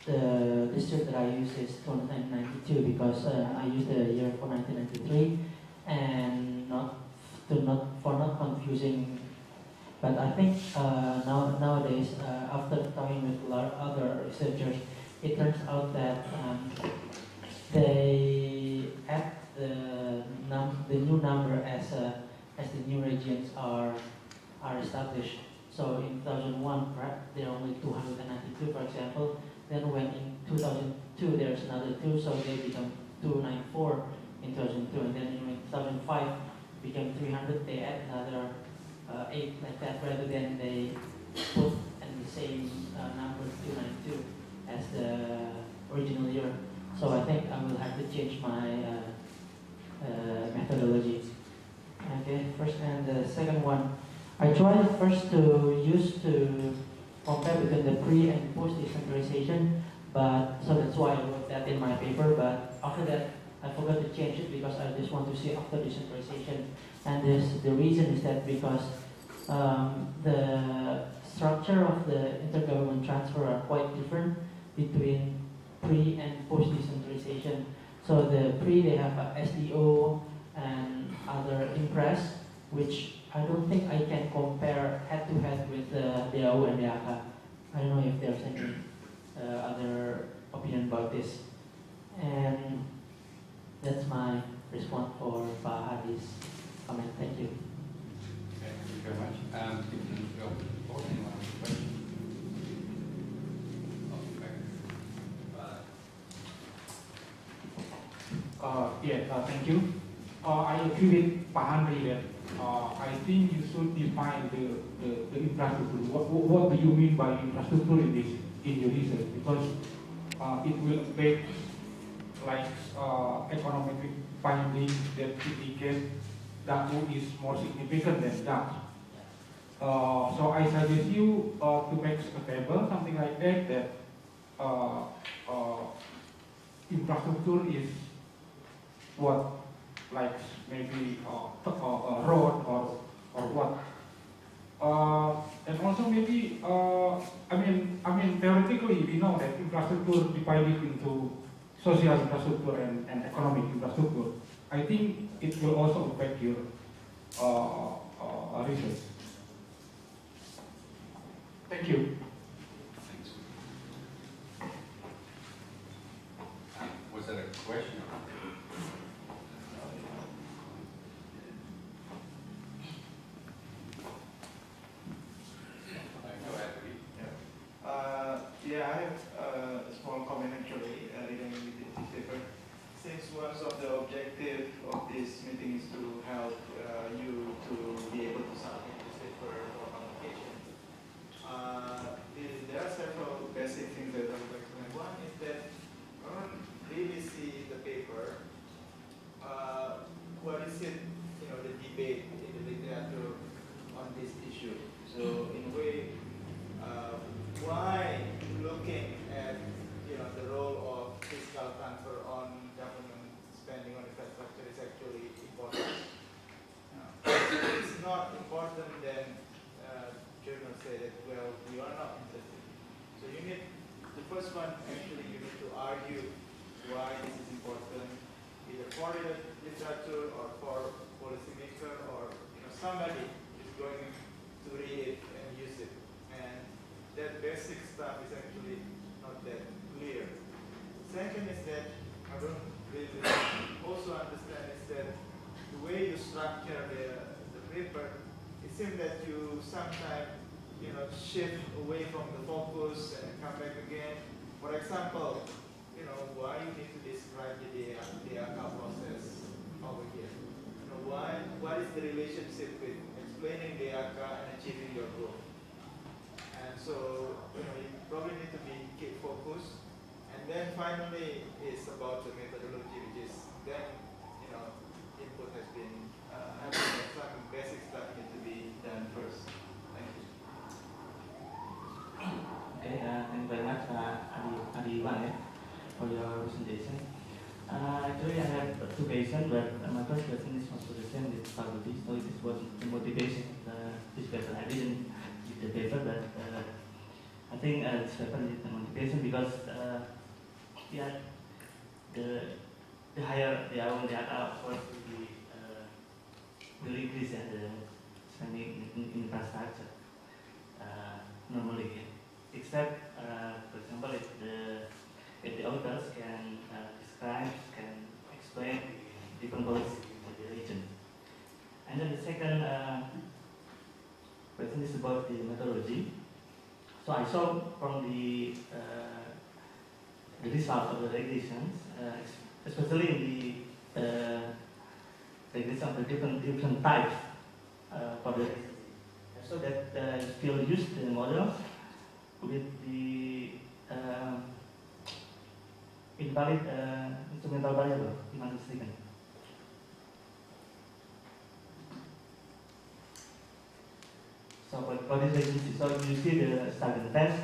the district that I use is 1992 because I use the year for 1993, and not confusing. But I think nowadays, after talking with a lot of other researchers, it turns out that they add the new number as the new regions are established. So in 2001, there are only 292, for example. Then when in 2002 there's another 2, so they become 294 in 2002. And then in 2005 became 300. They add another 8 like that, rather than they put in the same number 292 as the original year. So I think I will have to change my methodology. Okay, first, and the second one, I tried first to compare between the pre and post decentralization, but so that's why I wrote that in my paper. But after that, I forgot to change it because I just want to see after decentralization. And the reason is that because the structure of the intergovernment transfer are quite different between pre and post decentralization. So the pre, they have a SDO and other impress, which I don't think I can compare head to head with the DAO and DAK. I don't know if there's any other opinion about this. And that's my response for Pak Hadi's comment. Thank you. Okay, thank you very much. Different go forward. Anyone have a question? Thank you. I agree with Pak Henry that I think you should define the infrastructure. What do you mean by infrastructure in your research? Because it will affect like economic findings that indicate that one is more significant than that. So I suggest you to make a table, something like that, that infrastructure is what, like maybe a road or what. And also maybe, I mean theoretically we know that infrastructure divided into social infrastructure and economic infrastructure. I think it will also affect your research. Thank you. Thanks. Was that a question? Yeah, I have a small comment actually regarding this paper. Since one of the objectives of this meeting is to help you to be able to submit this paper for publication, there are several basic things that I would like to mention. One is that I don't really see the paper. What is it? You know, the debate in the literature on this issue. So in a way, why looking at the role of fiscal transfer on government spending on infrastructure is actually important. If it's not important, then journals say that, well, we are not interested. So you need, the first one actually you need to argue why this is important, either for the literature or for policymaker or somebody is going to read it and use it. And that basic stuff is actually not that clear. Second is that I don't really also understand is that the way you structure the paper, it seems that you sometimes shift away from the focus and come back again. For example, why you need to describe the DAK process over here. What is the relationship with explaining DAK and achieving your goal? And so you probably need to keep focused. And then finally is about the methodology, which is then input has been some basic stuff need to be done first. Thank you. Okay, thank you very much, Adwan, for your presentation. Actually, I have two questions, but my first question is also the same with faculty. So this was the motivation of this paper. I didn't read the paper, but I think this paper is the motivation because the higher the are of course will increase the spending in infrastructure normally. Except, for example, if the authors can describe, can explain different policies in the region. And then the second question is about the methodology. So I saw from the result of the regulations, especially in the regulations of the different types for the so that still use the model with the invalid instrumental variable, if I'm mistaken. So for this agency, so you see the starting test,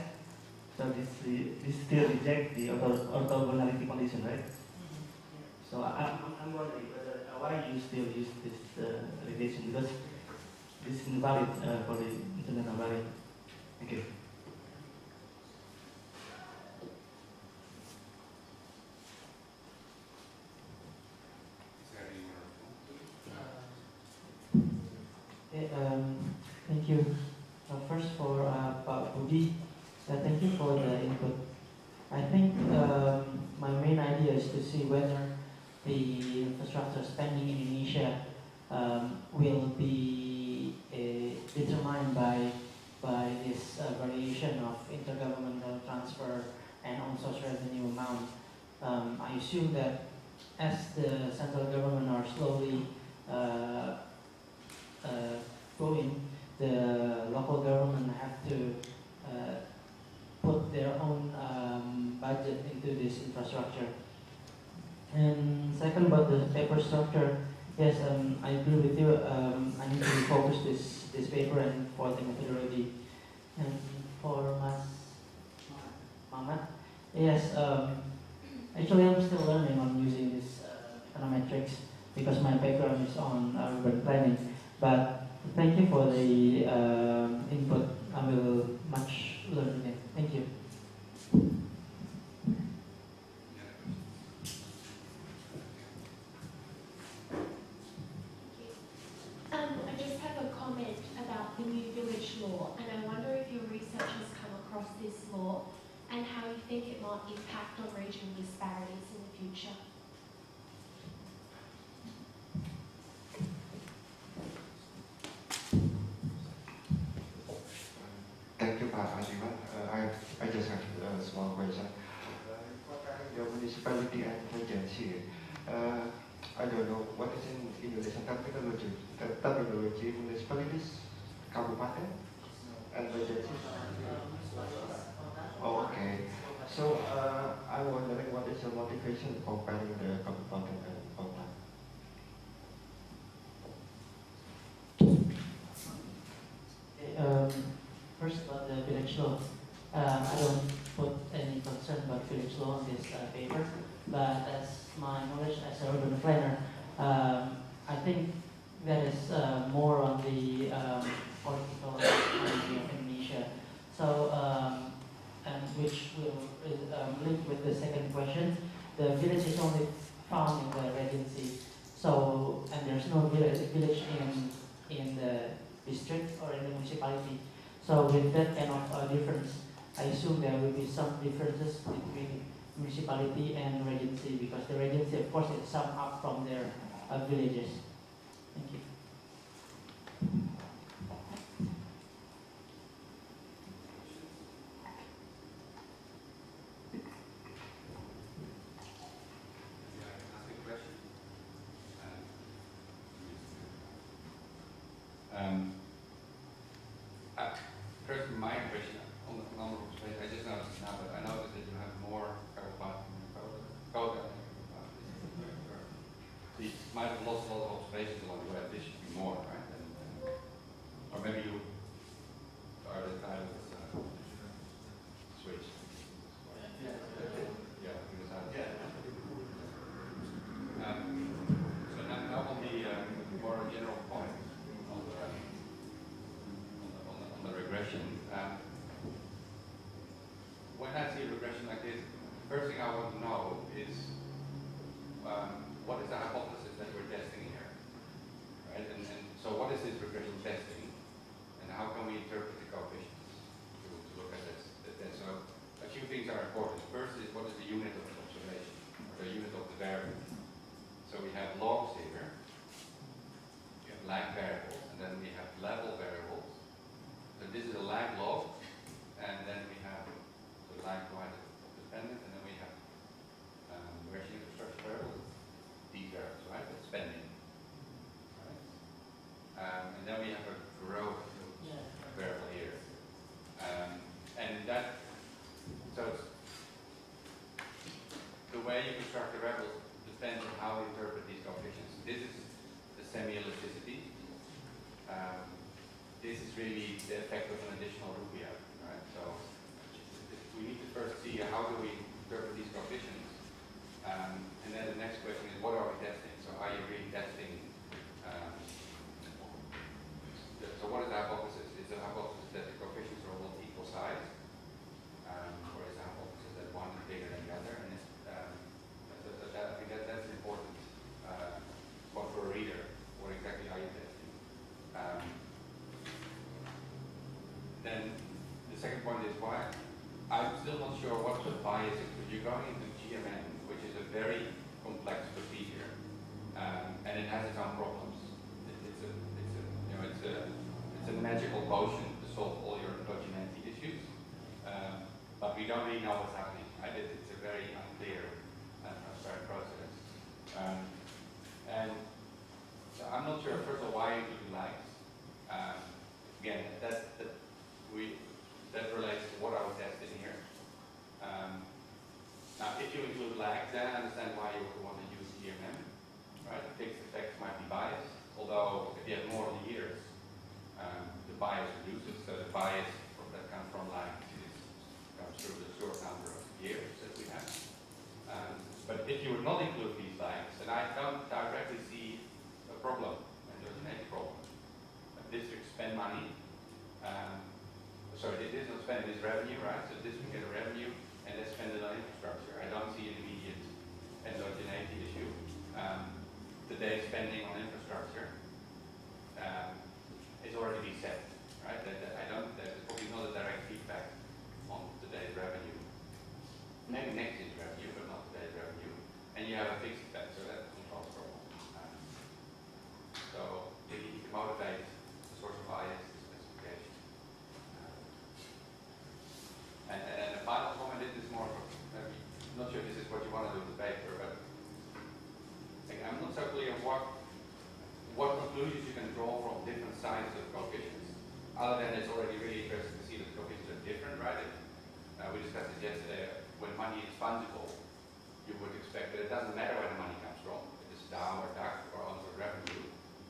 so this still reject the orthogonality condition, right? So So I'm wondering whether why you still use this relation, because this is invalid for the international barrier. Thank you. Thank you. First for Pak Budi, thank you for the input. I think my main idea is to see whether the infrastructure spending in Indonesia will be determined by this variation of intergovernmental transfer and on-source revenue amount. I assume that as the central government are slowly going, the local government have to put their own budget into this infrastructure. And second, about the paper structure, yes, I agree with you. I need to refocus this paper and for the methodology. And for Mas Mamat, yes, actually I'm still learning on using this econometrics because my background is on urban planning. But thank you for the input. I will much learn again. Thank you. I just have a comment about the new village law, and I wonder if your research has come across this law and how you think it might impact on regional disparities in the future. Thank you, Pak Adwan. I just have a small question. Regarding your municipality and regency, I don't know what is in Indonesian terminology. Municipalities, kabupaten, and regency. Oh, okay. So I'm wondering what is your motivation comparing the kabupaten and kota? First about the village law. I don't put any concern about village law on this paper, but as my knowledge as a urban planner, I think that is more on the political economy of Indonesia. So, and which will link with the second question. The village is only found in the regency. So, and there's no village in the district or in the municipality. So with that kind of difference, I assume there will be some differences between municipality and regency, because the regency, of course, is summed up from their villages. Thank you. First, my impression on the number of space, I just noticed now, but I noticed that you have more kabupaten than kota. So you might have lost a lot of observations along the way. This should be more, right? Or maybe you are the kind of switch. Yeah, because so now on the more general point on the regression. When I see a regression like this, the first thing I want to know is what is the hypothesis that we're testing here, right? And so what is this regression testing, and how can we interpret the coefficients to look at this? So a few things are important. First is what is the unit of the observation, or the unit of the variable. So we have logs here, we have lag variables, and then we have level variables. So this is a lag log, and then we have the lag divided dependent, and then we have regression infrastructure variables, these variables, right? That's spending, right? And then we have a growth variable here, and that. So it's, the way you construct the variables depends on how you interpret these coefficients. This is the semi-elasticity. This is really the effect of an additional rupia, right? So we need to first see how do we interpret these coefficients, And then the next question is, what are we testing? So are you really testing? So what is the hypothesis? Is the hypothesis that the coefficients are all equal size? For example, is that one is bigger than the other? And I think that's important for a reader. What exactly are you testing? Then the second point is why I'm still not sure what the bias is. But you're going into GMM, which is a very complex procedure, and it has its own problems. It's a magical potion to solve all your endogeneity issues, but we don't really know what's happening. It's a very unclear and transparent process, and so I'm not sure. First of all, why include likes? Again, that relates to what I was testing here. Now, if you include likes, then I understand why you would want to use GMM. Right? Fixed effects might be biased, although if you have more years, the bias reduces. So the bias that comes from likes comes through the short number of years that we have. But if you would not include these likes, then I don't directly see a problem, and there's an problem. Districts spend money. Sorry, this is not spend, it is revenue, right? So districts get a revenue, and they spend it on infrastructure. I don't see an immediate endogeneity issue. Today's spending on infrastructure is already been set, right? There's probably not a direct feedback on today's revenue. Maybe next year's revenue, but not today's revenue. And you have a fixed effect, so that's a control problem. So you need to motivate the source of bias, the specification. And the final comment is more, I'm not sure if this is what you want to do in the paper, but I'm not so clear what conclusions you can draw from different sizes of coefficients, other than it's already really interesting to see that coefficients are different, right? We discussed this yesterday. When money is fungible, you would expect that it doesn't matter where the money comes from. If it's DAO or DAC or onto revenue,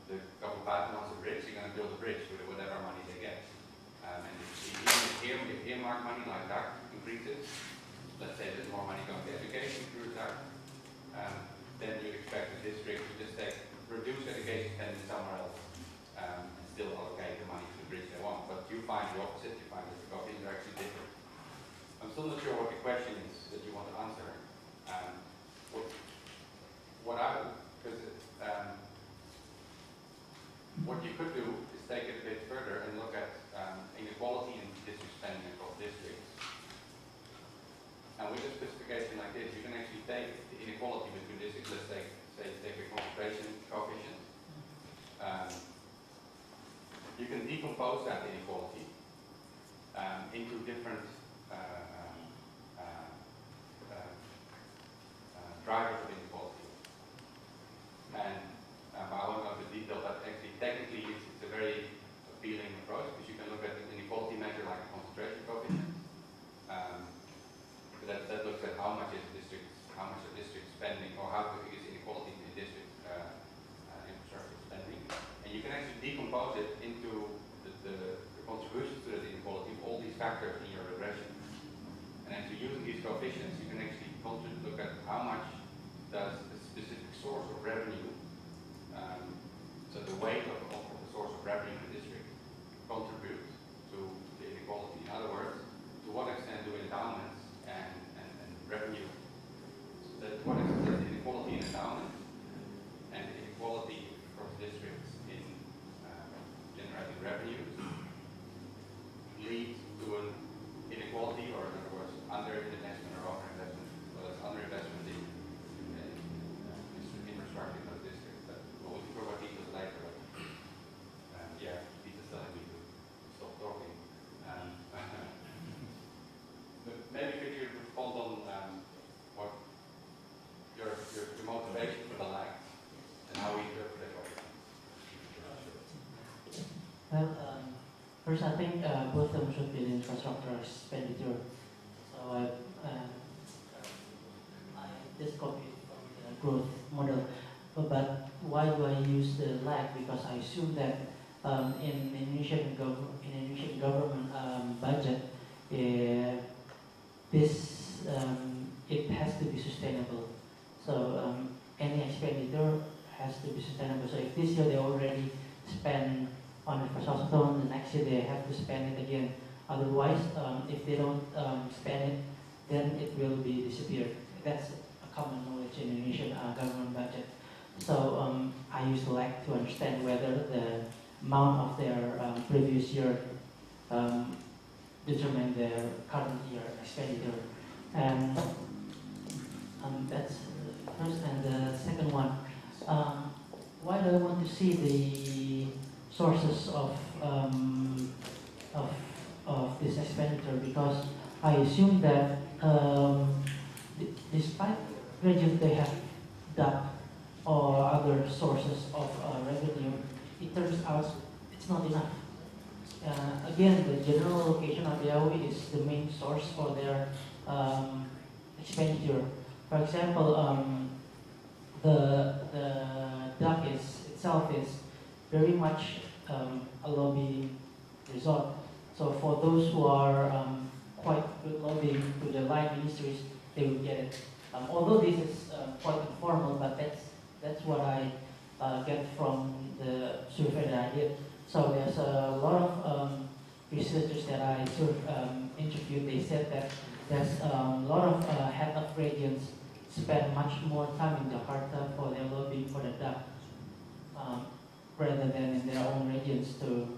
the couple of wants a bridge, you're going to build a bridge with whatever money they get. And if earmark money like DAC increases, let's say there's more money going to education through DAC, then you expect the district to just reduce education spending somewhere else and still allocate the money to the bridge they want. But you find the opposite. You find that the coefficients are actually different. I'm still not sure what the question is that you want to answer. What you could do is take it a bit further and look at inequality in district spending across districts. And with a specification like this, you can actually take the inequality between districts. Let's say take a concentration coefficient. You can decompose that inequality into different drivers of inequality. And I won't go into detail, but actually technically it's a very appealing approach because you can look at an inequality measure like a concentration coefficient. That looks at how much is district spending, or how big is inequality in the district infrastructure spending. And you can actually decompose it into the contributions to that inequality of all these factors in your regression. And actually using these coefficients, you can actually look at how much does a specific source of revenue, so the weight of the source of revenue in the district, contribute to the inequality. In other words, to what extent do endowments and revenue, so that what extent does inequality in endowment and inequality across districts in generating revenues lead to an inequality, or in other words, under-investment or over-investment. So that's under-investment in infrastructure in those districts. But we'll talk about details later. But yeah, Peter's telling me to stop talking. But maybe could you respond on what your motivation for the lag and how we interpret it? Well, first I think both of them should be in infrastructure expenditure. So I just copied from the growth model. But why do I use the lag? Because I assume that in Indonesian government budget, this it has to be sustainable. So any expenditure has to be sustainable. So if this year they already spend on infrastructure, the next year they have to spend it again. Otherwise, if they don't spend it, then it will be disappeared. That's a common knowledge in Indonesian government budget. So I used to like to understand whether the amount of their previous year determine their current year expenditure. And that's the first. And the second one, why do I want to see the sources of this expenditure? Because I assume that despite regions they have DAP or other sources of revenue, it turns out it's not enough. Again, the general allocation of the AOE is the main source for their expenditure. For example, the DAP itself is very much a lobbying resort. So for those who are quite good lobbying to the line ministries, they will get it. Although this is quite informal, but that's what I get from the survey that I did. So there's a lot of researchers that I interviewed. They said that there's a lot of head of regions spend much more time in Jakarta for their lobbying for the DAP rather than in their own regions to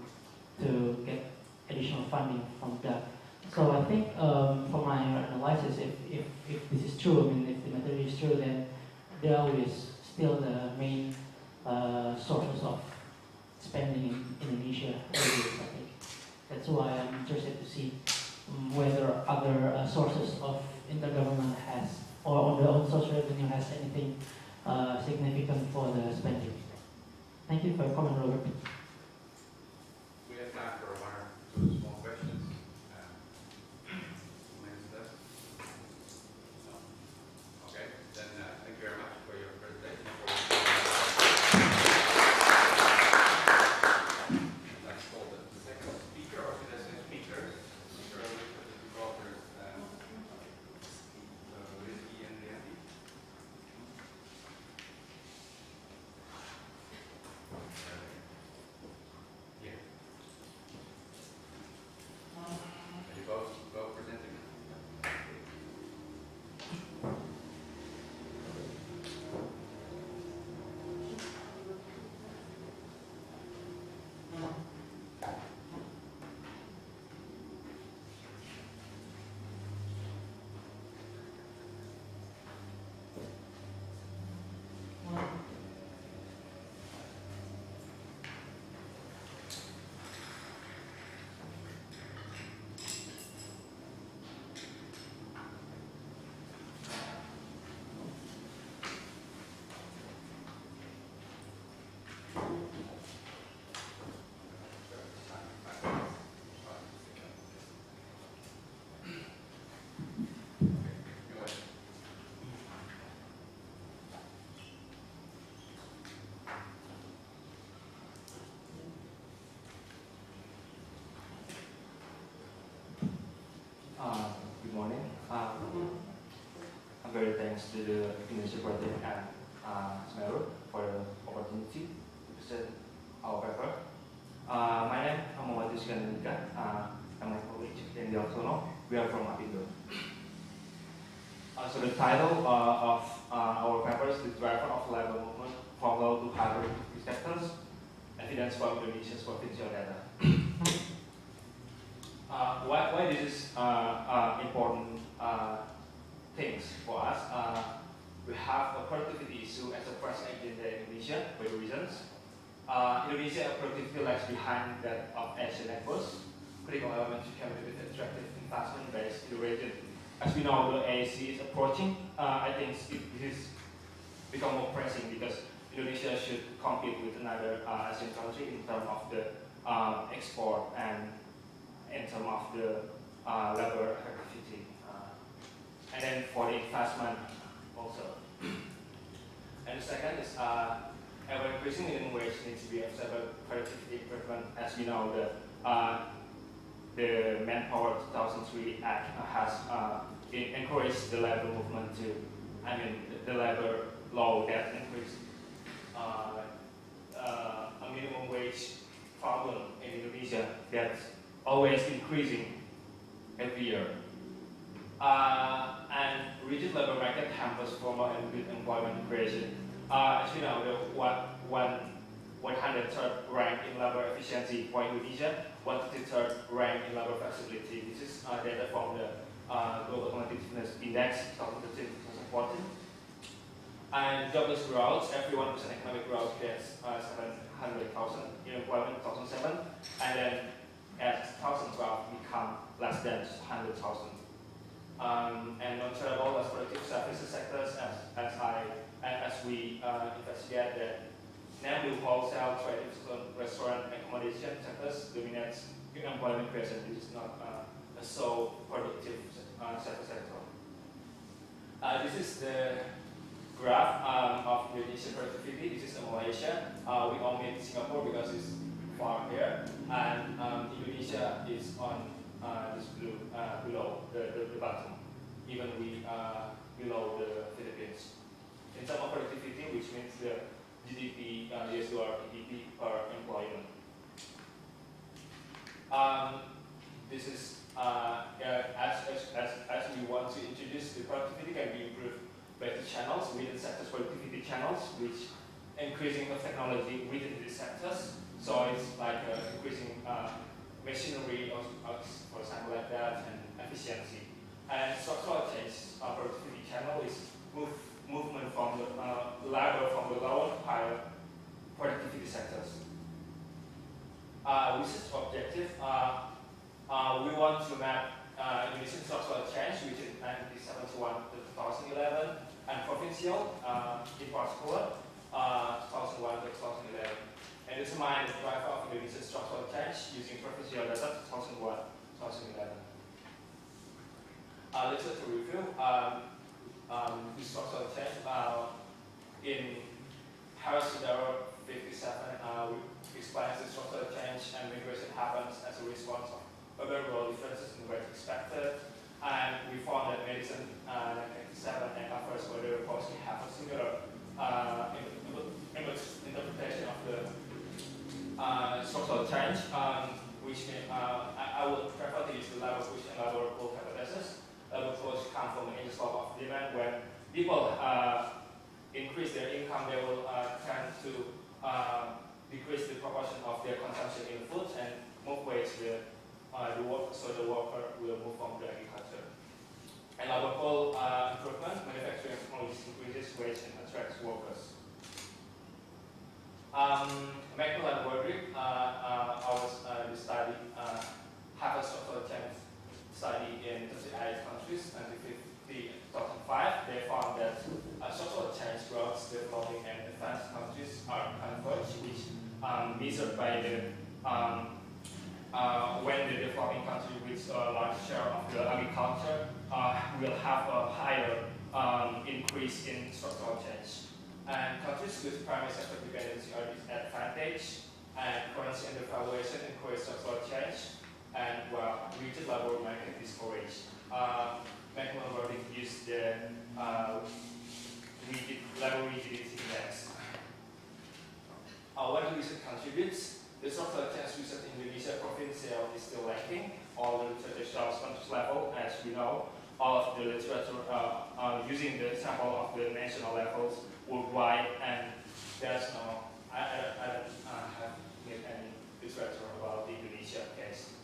get additional funding from DAP. So I think for my analysis, if this is true, I mean, if the material is true, then DAO is still the main sources of spending in Indonesia. I think that's why I'm interested to see whether other sources of intergovernment has, or on the own source revenue has anything significant for the spending. Thank you for your comment, Robert. We have time for one or two small questions. Okay, then thank you very much for your presentation. Let's call the second speaker, or should I say speakers? Rizqy and Riandy. Yeah. Are you both presenting? Good morning. I'm very thanks to the Indonesian project and SMERU for the opportunity to present our paper. My name is Anandhika. I'm my colleague in Laksono. We are from APINDO. So the title of our paper is The Driver of Labor Movement from Low to High Productivity Sectors, Evidence for Indonesia's Provincial Data. Why this is important things for us? We have a productivity issue as a first agenda in Indonesia for the reasons. Indonesia productivity lags behind that of Asian neighbors. Critical elements to come with attractive investment based in the region. As we know, the AAC is approaching. I think this is become more pressing because Indonesia should compete with another Asian country in terms of the export and in terms of the labor activity. And then for the investment also. And the second is ever increasing minimum wage needs to be observed productivity improvement. As we know, the Manpower 2003 Act has encouraged the labor movement to the labor law that increased a minimum wage problem in Indonesia that's always increasing every year. And rigid labor market hampers formal and good employment creation. As you know, the 103rd rank in labor efficiency for Indonesia, 153rd rank in labor flexibility. This is data from the Global Competitiveness Index 2013-2014. And jobless growth, every 1% economic growth gets 700,000 in employment in 2007, and then at 2012 become less than 100,000. And non-tradable, less productive services sectors, as we investigate that namely wholesale, trade, restaurant, accommodation sectors dominates employment creation. This is not a so productive sector. This is the graph of Indonesian productivity. This is in Malaysia. We omit Singapore because it's far here, and Indonesia is on this blue below the bottom. Even we below the Philippines. In terms of productivity, which means the GDP, US dollar GDP per employment. This is as we want to introduce the productivity can be improved by the channels within sectors, productivity channels, which increasing of technology within these sectors. So it's like increasing machinery, or for example, like that, and efficiency. And structural change productivity channel is movement from the labor from the lower to higher productivity sectors. Research objective, we want to map Indonesian structural change between 1971 to 2011, and Provincial in particular, 2001 to 2011. And determine the driver of Indonesian structural change using Provincial data 2001-2011. Literature review. The structural change in Harris 57 explains the structural change and migration happens as a response of urban rural differences in wage expected. And we found that medicine 1987 and first order reports have a similar interpretation of the structural change, which I would prefer to use the labor push and labor pull hypothesis. Labor push comes from the slope of demand. When people increase their income, they will tend to decrease the proportion of their consumption in food and move wage the worker, so the worker will move from the agriculture. And labor pull improvement, manufacturing technologies increases wage and attracts workers. Michael and Roderick, the study have a structural change study in 38 countries, and in 2005 they found that structural change growth developing and advanced countries are converged, which measured by the when the developing country with a large share of the agriculture will have a higher increase in structural change. And countries with primary sector dependency are disadvantaged, and currency undervaluation encourages structural change, and rigid labor market discouraged. McMillan used the labor rigidity index. What research contributes? The structural change research in Indonesia Provincial is still lacking. All the literature shows country level, as we know. All of the literature using the sample of the national levels worldwide, and there's no, I don't have any literature about the Indonesia case.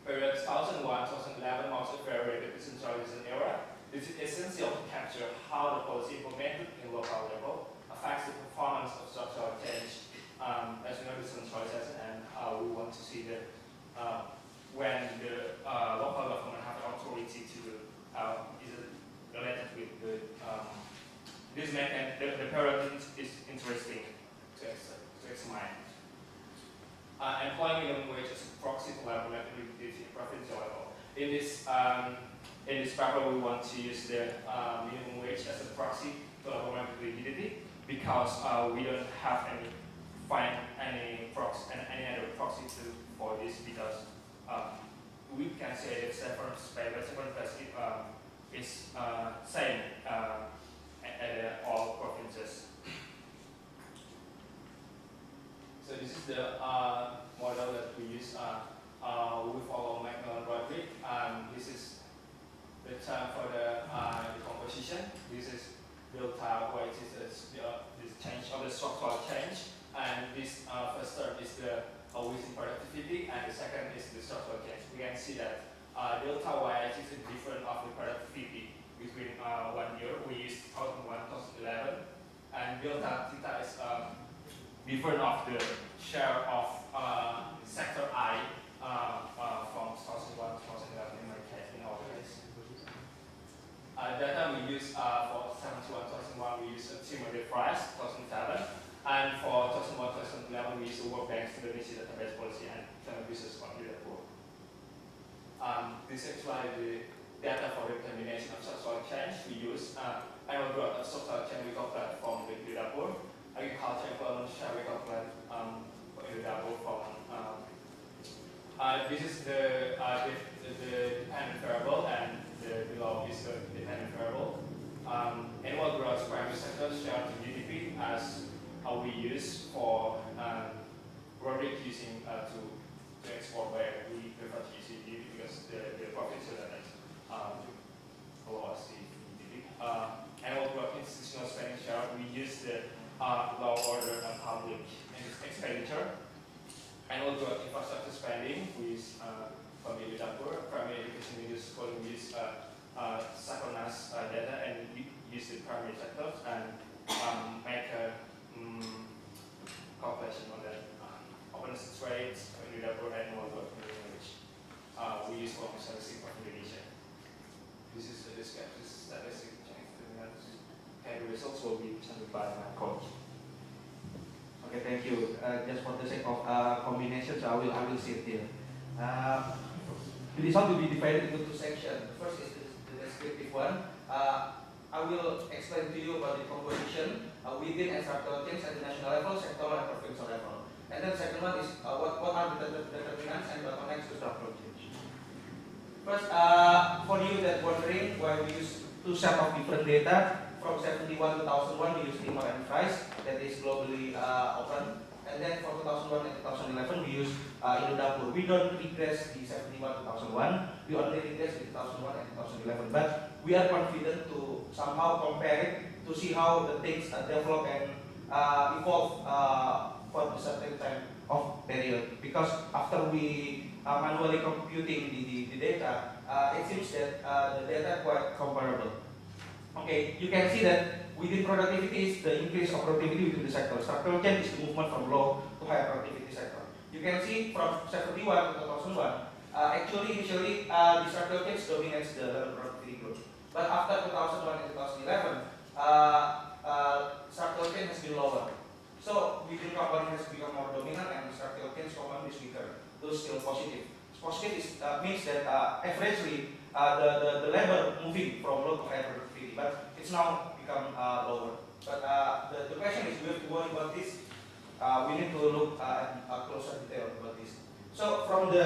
Period 2001-2011 marks a very rapid decentralization era. This is essential to capture how the policy implemented in local level affects the performance of structural change. As you know, decentralization, and we want to see that when the local government have the authority to do is related with the this mechanism. The period is interesting to examine. Employing minimum wage as a proxy to labor market rigidity at provincial level. In this paper, we want to use the minimum wage as a proxy to labor market rigidity because we don't have any other proxy for this, because we can say that several is same at all provinces. So this is the model that we use with our Macmillan Roderick. This is the term for the composition. This is delta, which is this change or the structural change, and this first term is the within productivity, and the second is the structural change. We can see that delta y is the difference of the productivity between 1 year. We use 2001, 2011, and delta theta is difference of the share of sector I from 2001 to 2011 in my case, in our case. Data we use for 2001, we use a Timor price, 2007, and for 2001, 2011 we use the World Bank's Indonesia database policy and family business from Liverpool. This is why the data for the determination of structural change we use annual growth of structural change we calculate from the Liverpool. Agriculture employment share we calculate for Liverpool from. This is the dependent variable, and the below is the dependent variable. Annual growth primary sector share to GDP as we use for Roderick using to export, where we prefer to use GDP because the provincial data allow us to use GDP. Annual growth institutional spending share, we use the low order and public expenditure. Annual growth infrastructure spending, we use family dapur. Primary education we use synchronous data, and we use the primary sectors and make a calculation on that. Open rates, family dapur, annual growth which we use for statistics of Indonesia. This is the statistic change. And the results will be presented by my coach. Okay, thank you. Just for the sake of combination, so I will sit here. The result will be divided into two sections. The first is the descriptive one. I will explain to you about the composition within and structural change at the national level, sectoral and provincial level. And then the second one is what are the determinants and bottlenecks to structural change. First, for you that wondering why we use two sets of different data, from 71 to 2001 we use Timor and price, that is globally open. And then for 2001 and 2011 we use Indodapur. We don't regress the 71 to 2001, we only regress the 2001 and 2011. But we are confident to somehow compare it to see how the things develop and evolve for a certain time of period. Because after we manually computing the data, it seems that the data are quite comparable. Okay, you can see that within productivity is the increase of productivity within the sector. Structural change is the movement from low to higher productivity sector. You can see from 71 to 2001, actually initially the structural change dominates the level productivity growth. But after 2001 and 2011, structural change has been lower. So within component has become more dominant and the structural change component is weaker. Those still positive. Positive is, means that averagely the level moving from low to higher productivity, but it's now become lower. But the question is, we have to worry about this. We need to look at a closer detail about this. So from the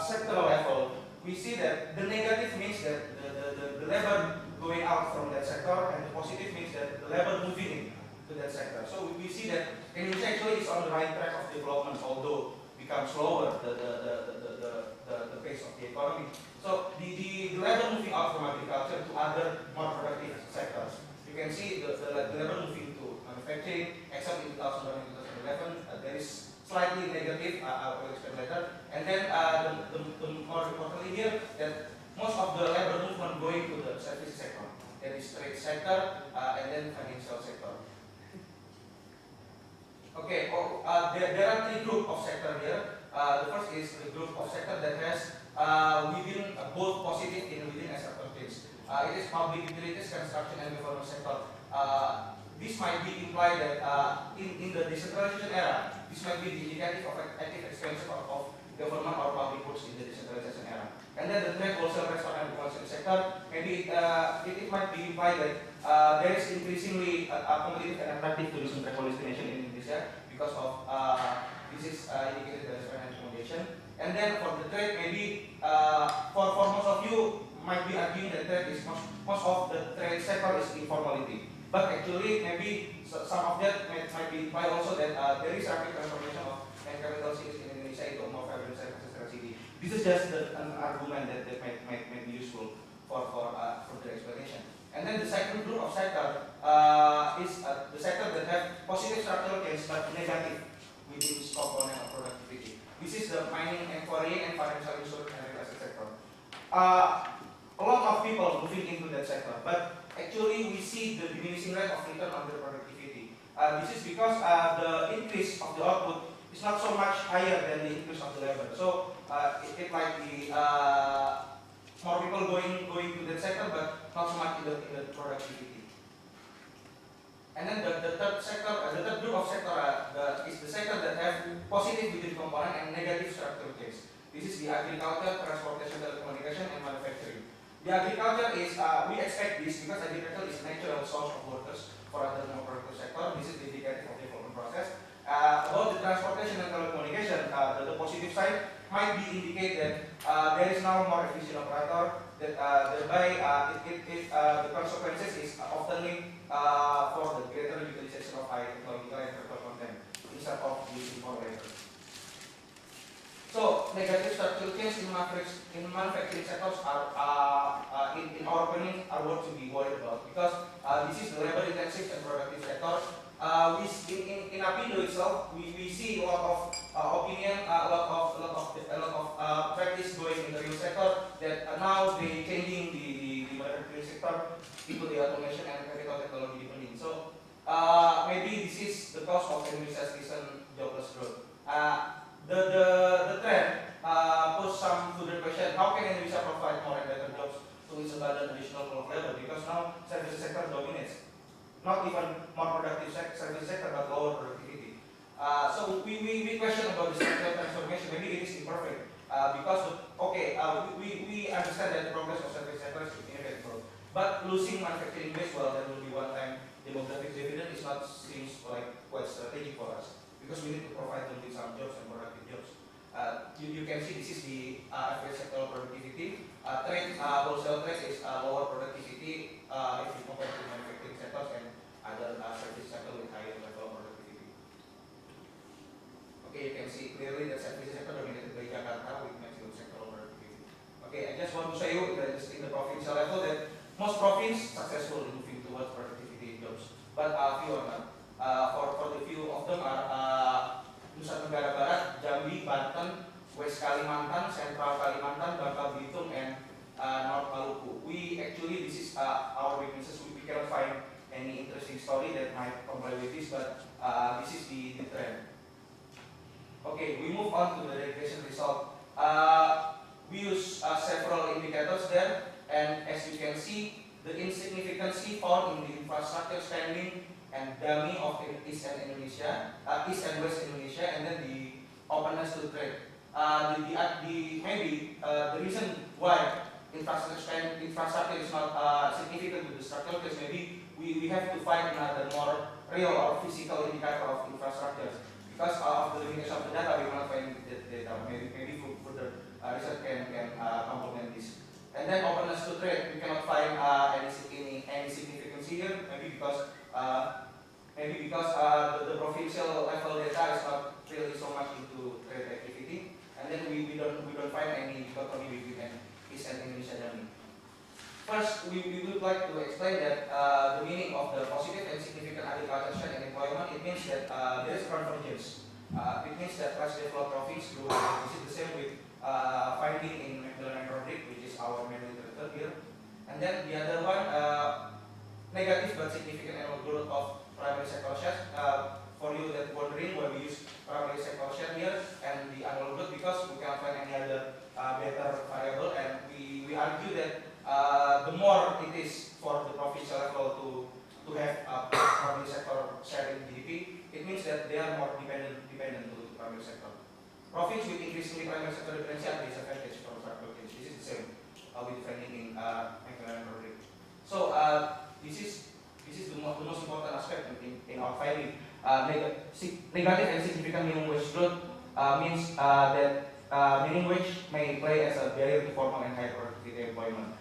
sectoral level, we see that the negative means that the level going out from that sector, and the positive means that the level moving to that sector. So we see that Indonesia actually is on the right track of development, although becomes slower the pace of the economy. So the level moving out from agriculture to other more productive sectors. You can see the level moving to manufacturing, except in 2001 and 2011, there is slightly negative. I will explain later. And then the more importantly here, that most of the labor movement going to the service sector. There is trade sector and then financial sector. Okay, there are three groups of sector here. The first is the group of sector that has within both positive and within structural change. It is public utilities, construction, and government sector. This might be implied that in the decentralization era, this might be the indicative of active expansion of government or public goods in the decentralization era. And then the trade, wholesale, restaurant, and commercial sector, maybe it might be implied that there is increasingly competitive and attractive tourism travel destination in Indonesia because of this is indicated by restaurant and accommodation. And then for the trade, maybe for most of you might be arguing that trade is most of the trade sector is informality. But actually, maybe some of that might be implied also that there is rapid transformation of capital cities in Indonesia into more vibrant sector city. This is just an argument that might be useful for further explanation. And then the second group of sector is the sector that have positive structural change but negative within its component of productivity. This is the mining and quarrying and financial insurance and real estate sector. A lot of people moving into that sector, but actually we see the diminishing rate of return on the productivity. This is because the increase of the output is not so much higher than the increase of the labor. So it might be more people going to that sector, but not so much in the productivity. And then the third sector, the third group of sector is the sector that have positive within component and negative structural change. This is the agriculture, transportation, telecommunication, and manufacturing. The agriculture is, we expect this because agriculture is a natural source of workers for other non-productive sector. This is the indicative of development process. About the transportation and telecommunication, the positive side might be indicate that there is now more efficient operator, that thereby the consequences is often for the greater utilization of high technological and virtual content instead of using more labor. So negative structural change in manufacturing sectors are, in our opinion, are what to be worried about because this is the labor intensive and productive sector. In APINDO itself, we see a lot of opinion, a lot of practice going in the real sector that now they changing the manufacturing sector into the automation and capital technology depending. So maybe this is the cause of Indonesia's recent jobless growth. The trend pose some further question: how can Indonesia provide more and better jobs to its abundant additional pool of labor? Because now services sector dominates, not even more productive service sector, but lower productivity. So we question about the structural transformation. Maybe it is imperfect because we understand that the progress of service sector is inevitable, but losing manufacturing base, well, there will be one-time demographic dividend is not seems like quite strategic for us. Because we need to provide them with some jobs and productive jobs. You can see this is the average sector productivity. Wholesale trade is lower productivity if you compare to manufacturing sectors and other service sector with higher level of productivity. Okay, you can see clearly that service sector dominated by Jakarta with maximum sector productivity. Okay, I just want to show you that in the provincial level that most provinces successful in moving towards productivity jobs, but few are not. For the few of them are Nusa Tenggara Barat, Jambi, Banten, West Kalimantan, Central Kalimantan, Bangka Belitung, and North Maluku. We actually, this is our weaknesses. We cannot find any interesting story that might comply with this, but this is the trend. Okay, we move on to the derivation result. We use several indicators there, and as you can see, the insignificancy found in the infrastructure spending and dummy of East and West Indonesia, and then the openness to trade. Maybe the reason why infrastructure is not significant to the structural case, maybe we have to find another more real or physical indicator of infrastructure. Because of the limitation of the data, we cannot find that data. Maybe further research can complement this. And then openness to trade, we cannot find any significance here. Maybe because the provincial level data is not really so much into trade activity, and then we don't find any dichotomy between East and Indonesia journey. First, we would like to explain that the meaning of the positive and significant agriculture share in employment. It means that there is convergence. It means that less developed province grew. This is the same with finding in Macmillan and Roderick, which is our main literature here. And then the other one, negative but significant annual growth of primary sector shares. For you that wondering why we use primary sector share here and the annual growth, because we can't find any other better variable, and we argue that the more it is for the provincial level to have primary sector share in GDP, it means that they are more dependent to the primary sector. Province with increasingly primary sector dependency are disadvantage from structural change. This is the same with finding in Macmillan and Roderick. So this is the most important aspect in our finding. Negative and significant minimum wage growth means that minimum wage may play as a barrier to formal and high productivity employment.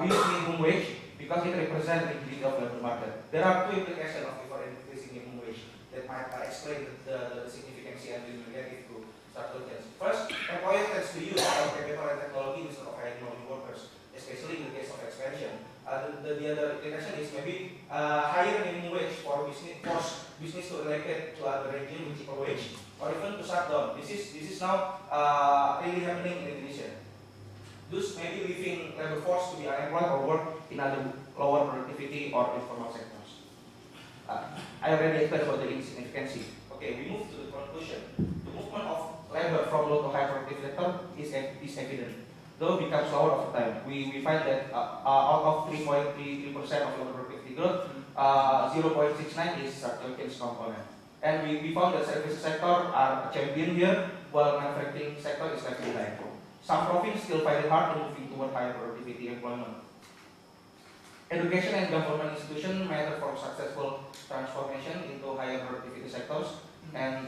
we use minimum wage because it represents the liquidity of labor market. There are two implications of increasing minimum wage that might explain the significance and the negative to structural change. First, employer tends to use capital and technology instead of hiring knowledge workers, especially in the case of expansion. The other implication is maybe higher minimum wage for business to relocate to other region with cheaper wage, or even to shut down. This is now really happening in Indonesia. Thus, maybe leaving labor force to be unemployed or work in other lower productivity or informal sectors. I already explained about the insignificance. Okay, we move to the conclusion. The movement of labor from low to high productive sector is evident, though becomes slower over time. We find that out of 3.33% of labor productivity growth, 0.69 is structural change component. And we found that services sector are a champion here, while manufacturing sector is left behind. Some provinces still find it hard to moving toward higher productivity employment. Education and government institutions matter for successful transformation into higher productivity sectors, and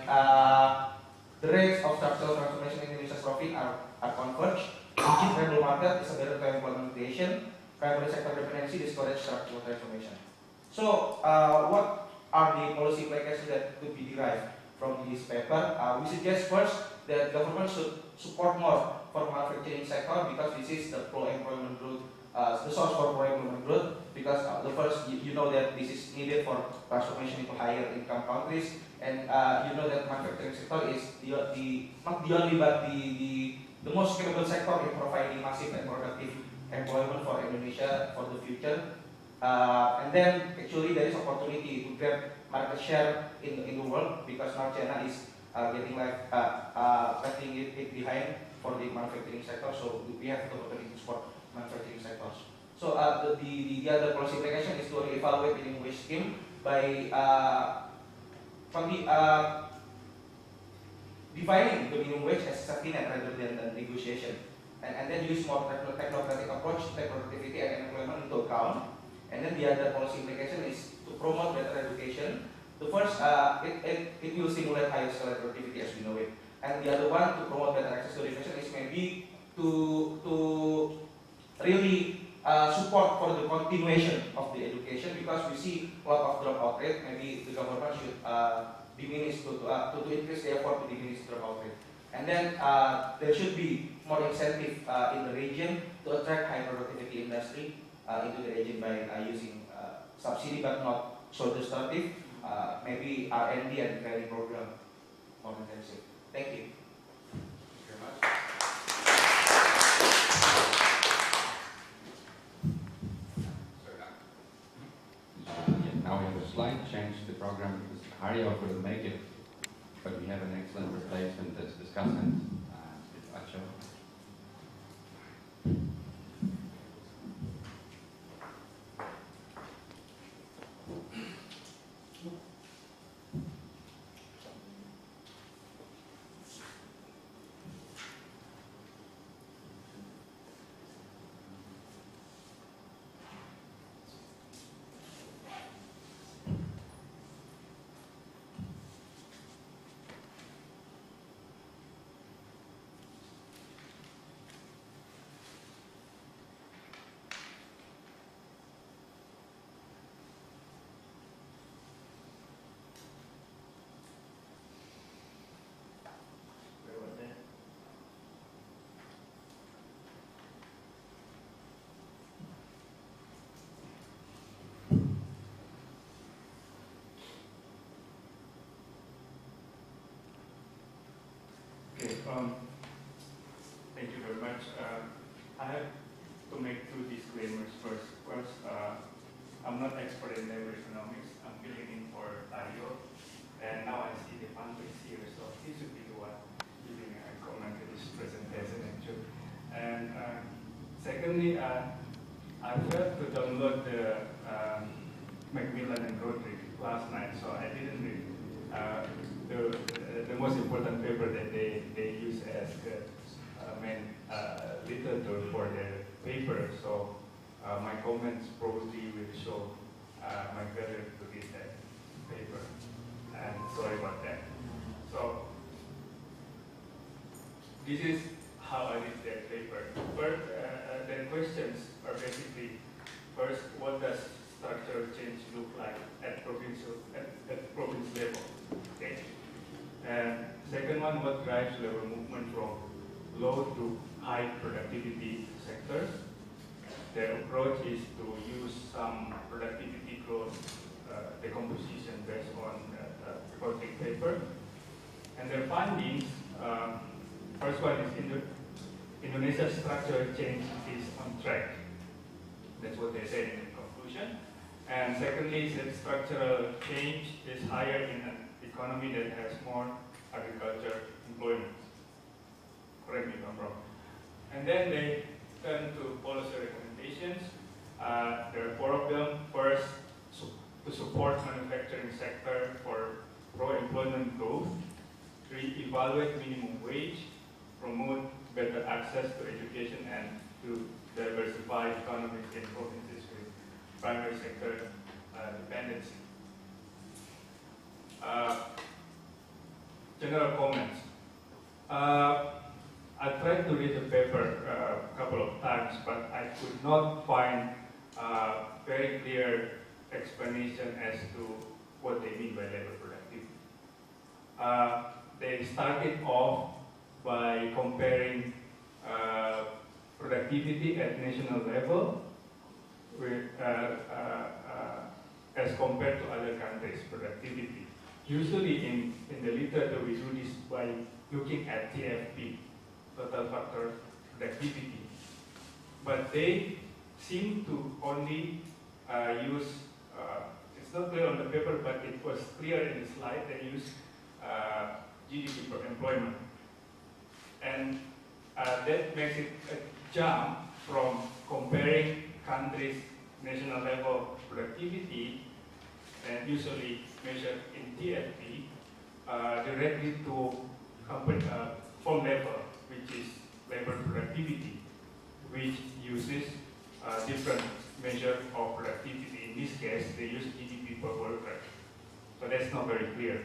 the rates of structural transformation in Indonesia's province are converged. Rigid labor market is a better to employment creation. Primary sector dependency discourages structural transformation. So, what are the policy implications that could be derived from this paper? We suggest first that government should support more for manufacturing sector because this is the pro-employment growth, the source for pro-employment growth. Because the first, you know that this is needed for transformation into higher income countries, and you know that manufacturing sector is not the only but the most capable sector in providing massive and productive employment for Indonesia for the future. And then actually there is opportunity to grab market share in the world because now China is getting like cutting it behind for the manufacturing sector. So we have the opportunity to support manufacturing sectors. So the other policy implication is to evaluate minimum wage scheme by defining the minimum wage as safety net rather than negotiation, and then use more technocratic approach to take productivity and employment into account. And then the other policy implication is to promote better education. The first, it will stimulate higher scale productivity as we know it, and the other one to promote better access to education is maybe to really support for the continuation of the education, because we see a lot of dropout rate. Maybe the government should diminish to increase the effort to diminish dropout rate. And then there should be more incentive in the region to attract high productivity industry into the region by using subsidy but not so destructive. Maybe R&D and training program more intensive. Thank you. Thank you very much. Now we have a slight change to the program because Arianto couldn't make it, but we have an excellent replacement as Discussant with Acho. Okay, thank you very much. I have to make two disclaimers first. First, I'm not expert in labor economics. I'm filling in for Dario, and now I see the founder is here, so he should be the one giving a comment to this presentation actually. And secondly, I failed to download the Macmillan and Rodriguez last night, so I didn't read the most important paper that they use as the main literature for the paper. So my comments probably will show my failure to read that paper, and sorry about that. So this is how I read that paper. First, the questions are basically First, what does structural change look like at provincial province level? Okay. And second one, what drives labor movement from low to high productivity sectors? Their approach is to use some productivity growth decomposition based on reporting paper. And their findings, first one is Indonesia's structural change is on track. That's what they say in the conclusion. And secondly, that structural change is higher in an economy that has more agriculture employment. Correct me if I'm wrong. And then they turn to policy recommendations. There are 4 of them. First, to support manufacturing sector for pro-employment growth. 3, evaluate minimum wage. Promote better access to education and to diversify economies in provinces with primary sector dependency. General comments. I tried to read the paper a couple of times, but I could not find a very clear explanation as to what they mean by labor productivity. They started off by comparing productivity at national level with, as compared to other countries' productivity. Usually in the literature we do this by looking at TFP, total factor productivity. But they seem to only use, it's not clear on the paper, but it was clear in the slide, they use GDP per employment. And that makes it a jump from comparing countries' national level productivity, and usually measured in TFP, directly to firm level, which is labor productivity, which uses different measure of productivity. In this case, they use GDP per worker. So that's not very clear.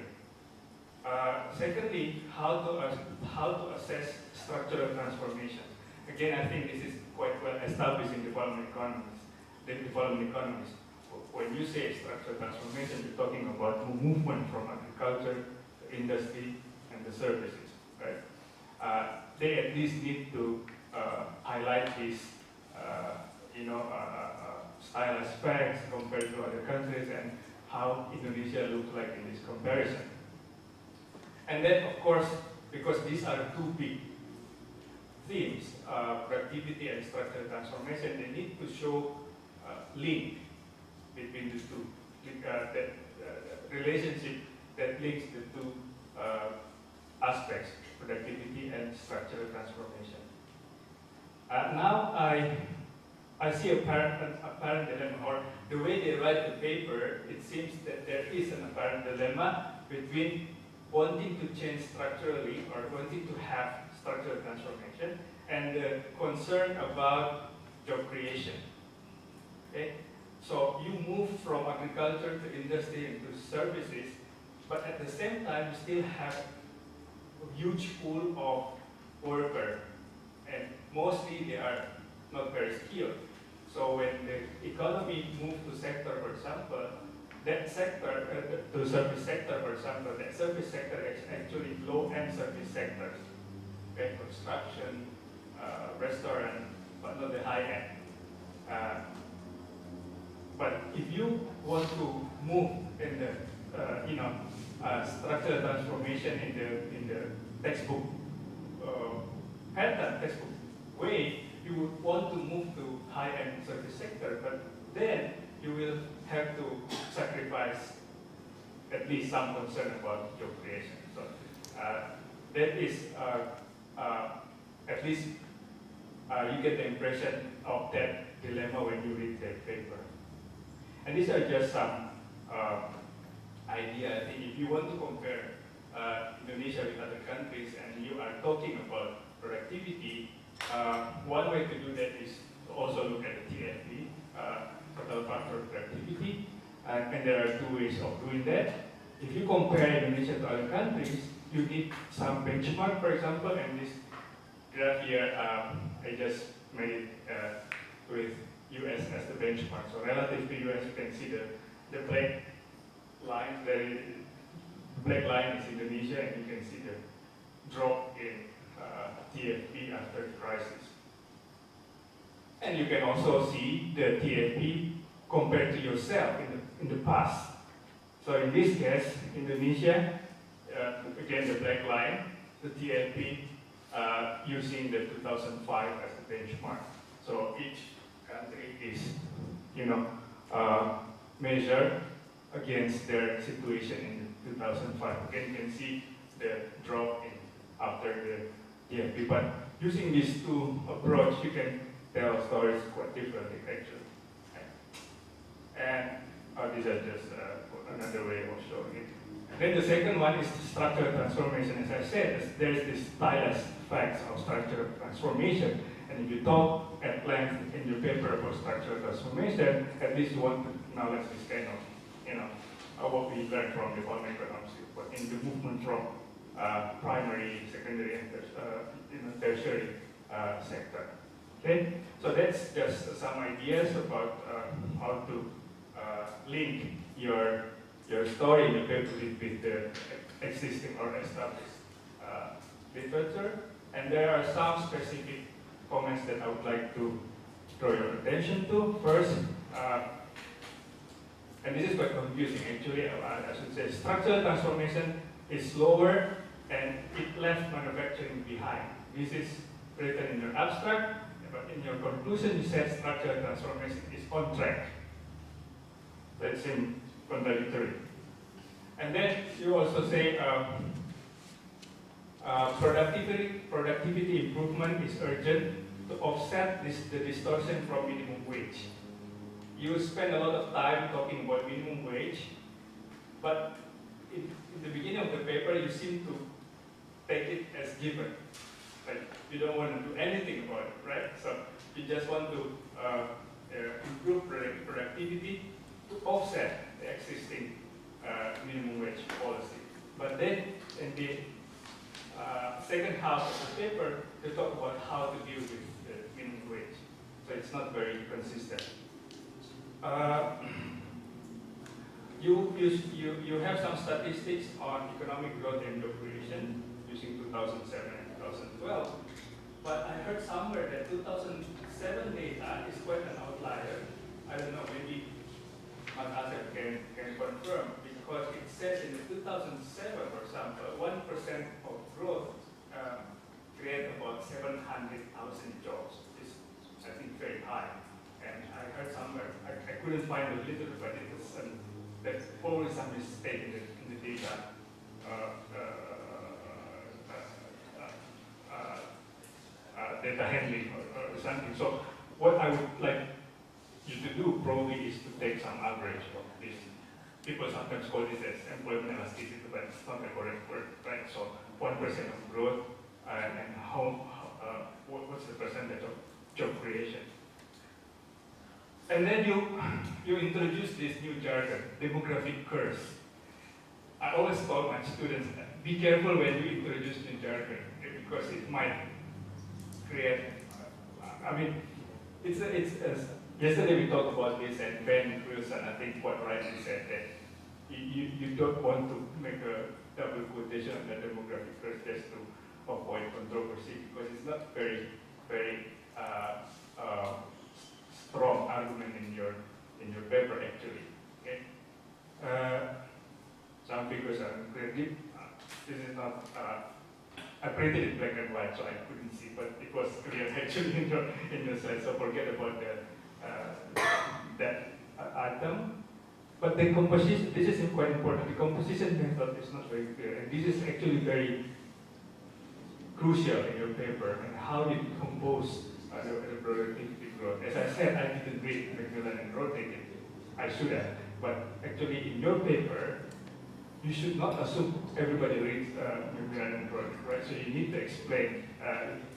Secondly, how to assess structural transformation. Again, I think this is quite well established in development economies. When you say structural transformation, you're talking about movement from agriculture to industry and the services, right? They at least need to highlight these, style aspects compared to other countries and how Indonesia looks like in this comparison. And then, of course, because these are 2 big themes, productivity and structural transformation, they need to show link between the 2, that relationship that links the 2 aspects, productivity and structural transformation. Now I see a apparent dilemma, or the way they write the paper, it seems that there is an apparent dilemma between wanting to change structurally or wanting to have structural transformation and the concern about job creation. Okay? So you move from agriculture to industry and to services, but at the same time you still have a huge pool of workers, and mostly they are not very skilled. So when the economy moves to sector, for example, that sector, to service sector, for example, that service sector is actually low-end service sectors, okay? Construction, restaurant, but not the high-end. But if you want to move in the structural transformation in the textbook pattern, textbook way, you would want to move to high-end service sector, but then you will have to sacrifice at least some concern about job creation. So that is, at least you get the impression of that dilemma when you read that paper. And these are just some idea. I think if you want to compare Indonesia with other countries and you are talking about productivity, one way to do that is to also look at the TFP, total factor productivity, and there are 2 ways of doing that. If you compare Indonesia to other countries, you need some benchmark, for example, and this graph here, I just made it with US as the benchmark. So relative to US, you can see the black line. The black line is Indonesia, and you can see the drop in TFP after the crisis. And you can also see the TFP compared to yourself in the past. So in this case, Indonesia, again the black line, the TFP using the 2005 as the benchmark. So each country is, measured against their situation in 2005. Again, you can see the drop in after the TFP. But using these two approaches, you can tell stories quite differently, actually. And these are just another way of showing it. Then the second one is the structural transformation. As I said, there's this stylus effects of structural transformation. And if you talk at length in your paper about structural transformation, at least you want to acknowledge this kind of, what we learned from the economic economics, but in the movement from primary, secondary, and tertiary sector. Okay, so that's just some ideas about how to link your story in the paper with the existing or established literature. And there are some specific comments that I would like to draw your attention to. First, and this is quite confusing actually, I should say, structural transformation is slower and it left manufacturing behind. This is written in your abstract, but in your conclusion you said structural transformation is on track. That seems contradictory. And then you also say productivity improvement is urgent to offset the distortion from minimum wage. You spend a lot of time talking about minimum wage, but in the beginning of the paper you seem to take it as given. Like you don't want to do anything about it, right? So you just want to improve productivity to offset the existing minimum wage policy. But then in the second half of the paper, they talk about how to deal with the minimum wage. So it's not very consistent. You have some statistics on economic growth and job creation using 2007 and 2012. But I heard somewhere that 2007 data is quite an outlier. I don't know, maybe Asep can confirm, because it says in the 2007, for example, 1% of growth create about 700,000 jobs. It's, I think, very high. And I heard somewhere, I couldn't find the literature, but it was there's always some mistake in the data data handling or something. So what I would like you to do probably is to take some average of this. People sometimes call this as employment elasticity, but it's not the correct word, right? So 1% of growth and what's the percentage of job creation? And then you introduce this new jargon, demographic curse. I always tell my students, be careful when you introduce new jargon, because it might create, yesterday we talked about this, and Ben Wilson, I think, quite rightly said that you don't want to make a double quotation on the demographic curse just to avoid controversy, because it's not very strong argument in your paper actually. Okay, some figures are incredibly. This is not. I printed it black and white, so I couldn't see, but it was clear actually in the slide. So forget about that item. But the composition. This is quite important. The composition method is not very clear, and this is actually very crucial in your paper. And how you compose the productivity growth. As I said, I didn't read Macmillan and rotate it. I should have. But actually, in your paper, you should not assume everybody reads Macmillan and rotate, right? So you need to explain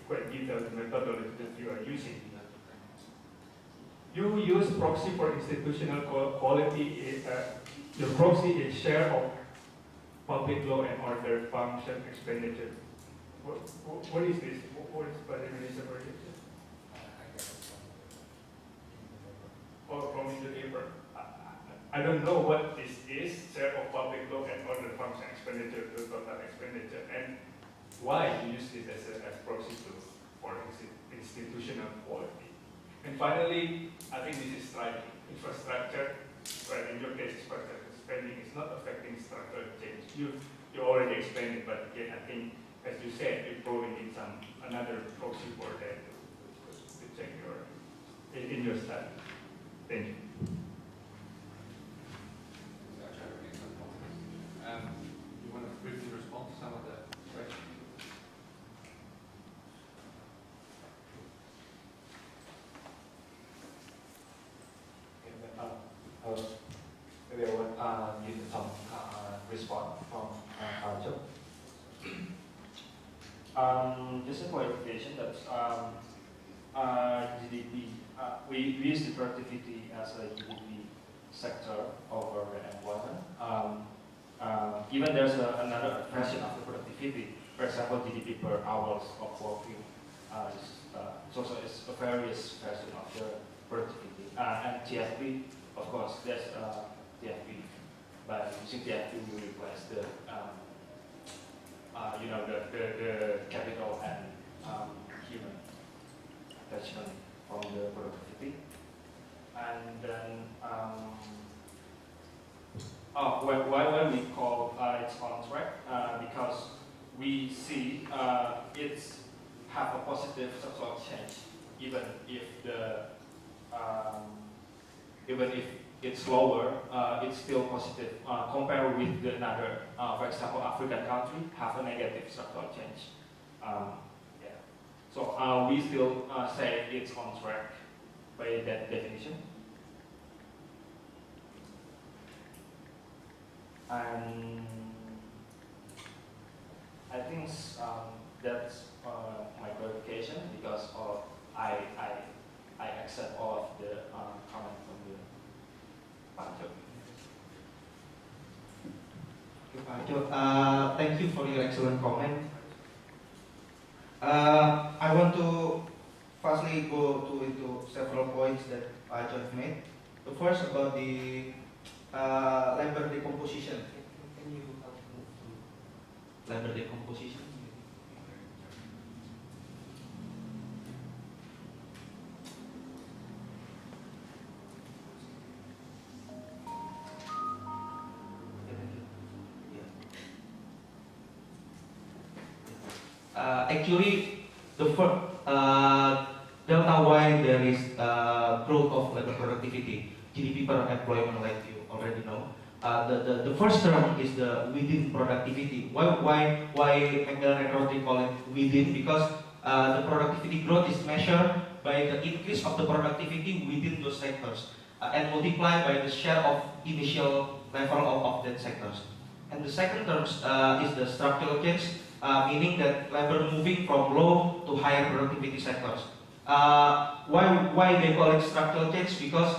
quite detailed the methodology that you are using. You use proxy for institutional quality. Your proxy is share of public law and order function expenditure. What is this? What is by the Indonesia project? I don't know what this is, share of public loan and other function expenditure to total expenditure, and why you use this as proxy for institutional quality. And finally, I think this is striking. Infrastructure, right, in your case, infrastructure spending is not affecting structural change. You already explained it, but again, I think, as you said, you're going in another proxy for that to check in your study. Thank you. You want to briefly respond to some of the questions? Maybe I would give some response from Arjo. Just a clarification that GDP, we use the productivity as a GDP sector over employment. Even there's another version of the productivity, for example, GDP per hours of working. It's a various version of the productivity. And TFP, of course, there's TFP. But using TFP, we replace the capital and human attachment from the productivity. And then, why we call it's on track? Because we see it's have a positive structural change, even if it's lower, it's still positive. Compared with another, for example, African country have a negative structural change. So we still say it's on track by that definition. And I think that's my clarification, because I accept all of the comment from the Panjo. Thank you for your excellent comment. I want to firstly go into several points that Arjo made. The first about the labor decomposition. Can you help move to labor decomposition? Actually, the first delta Y there is growth of labor productivity, GDP per employment, like you already know. The first term is the within productivity. Why McDonald and Rotary call it within? Because the productivity growth is measured by the increase of the productivity within those sectors and multiplied by the share of initial level of that sectors. And the second term is the structural change. Meaning that labor moving from low to higher productivity sectors. Why they call it structural change? Because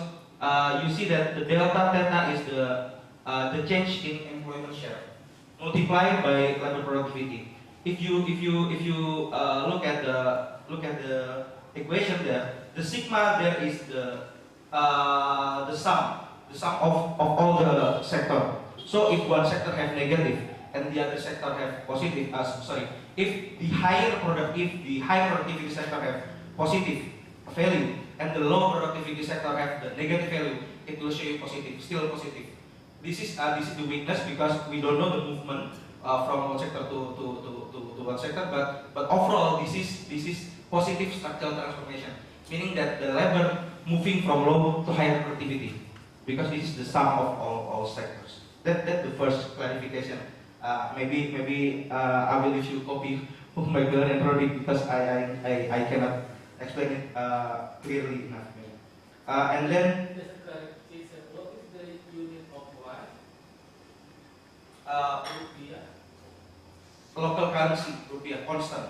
you see that the delta theta is the change in employment share multiplied by labor productivity. If you look at the equation there, the sigma there is the sum of all the sector. So if one sector have negative and the other sector have positive, if the high productivity sector have positive value and the low productivity sector have the negative value, it will show you positive, still positive. This is the weakness, because we don't know the movement from one sector to one sector, but overall this is positive structural transformation, meaning that the labor moving from low to higher productivity, because this is the sum of all sectors. That's the first clarification. Maybe I will issue a copy of my girl and Roddy, because I cannot explain it clearly enough. And then Just a clarification, what is the unit of Y? Rupiah. Local currency, rupiah, constant.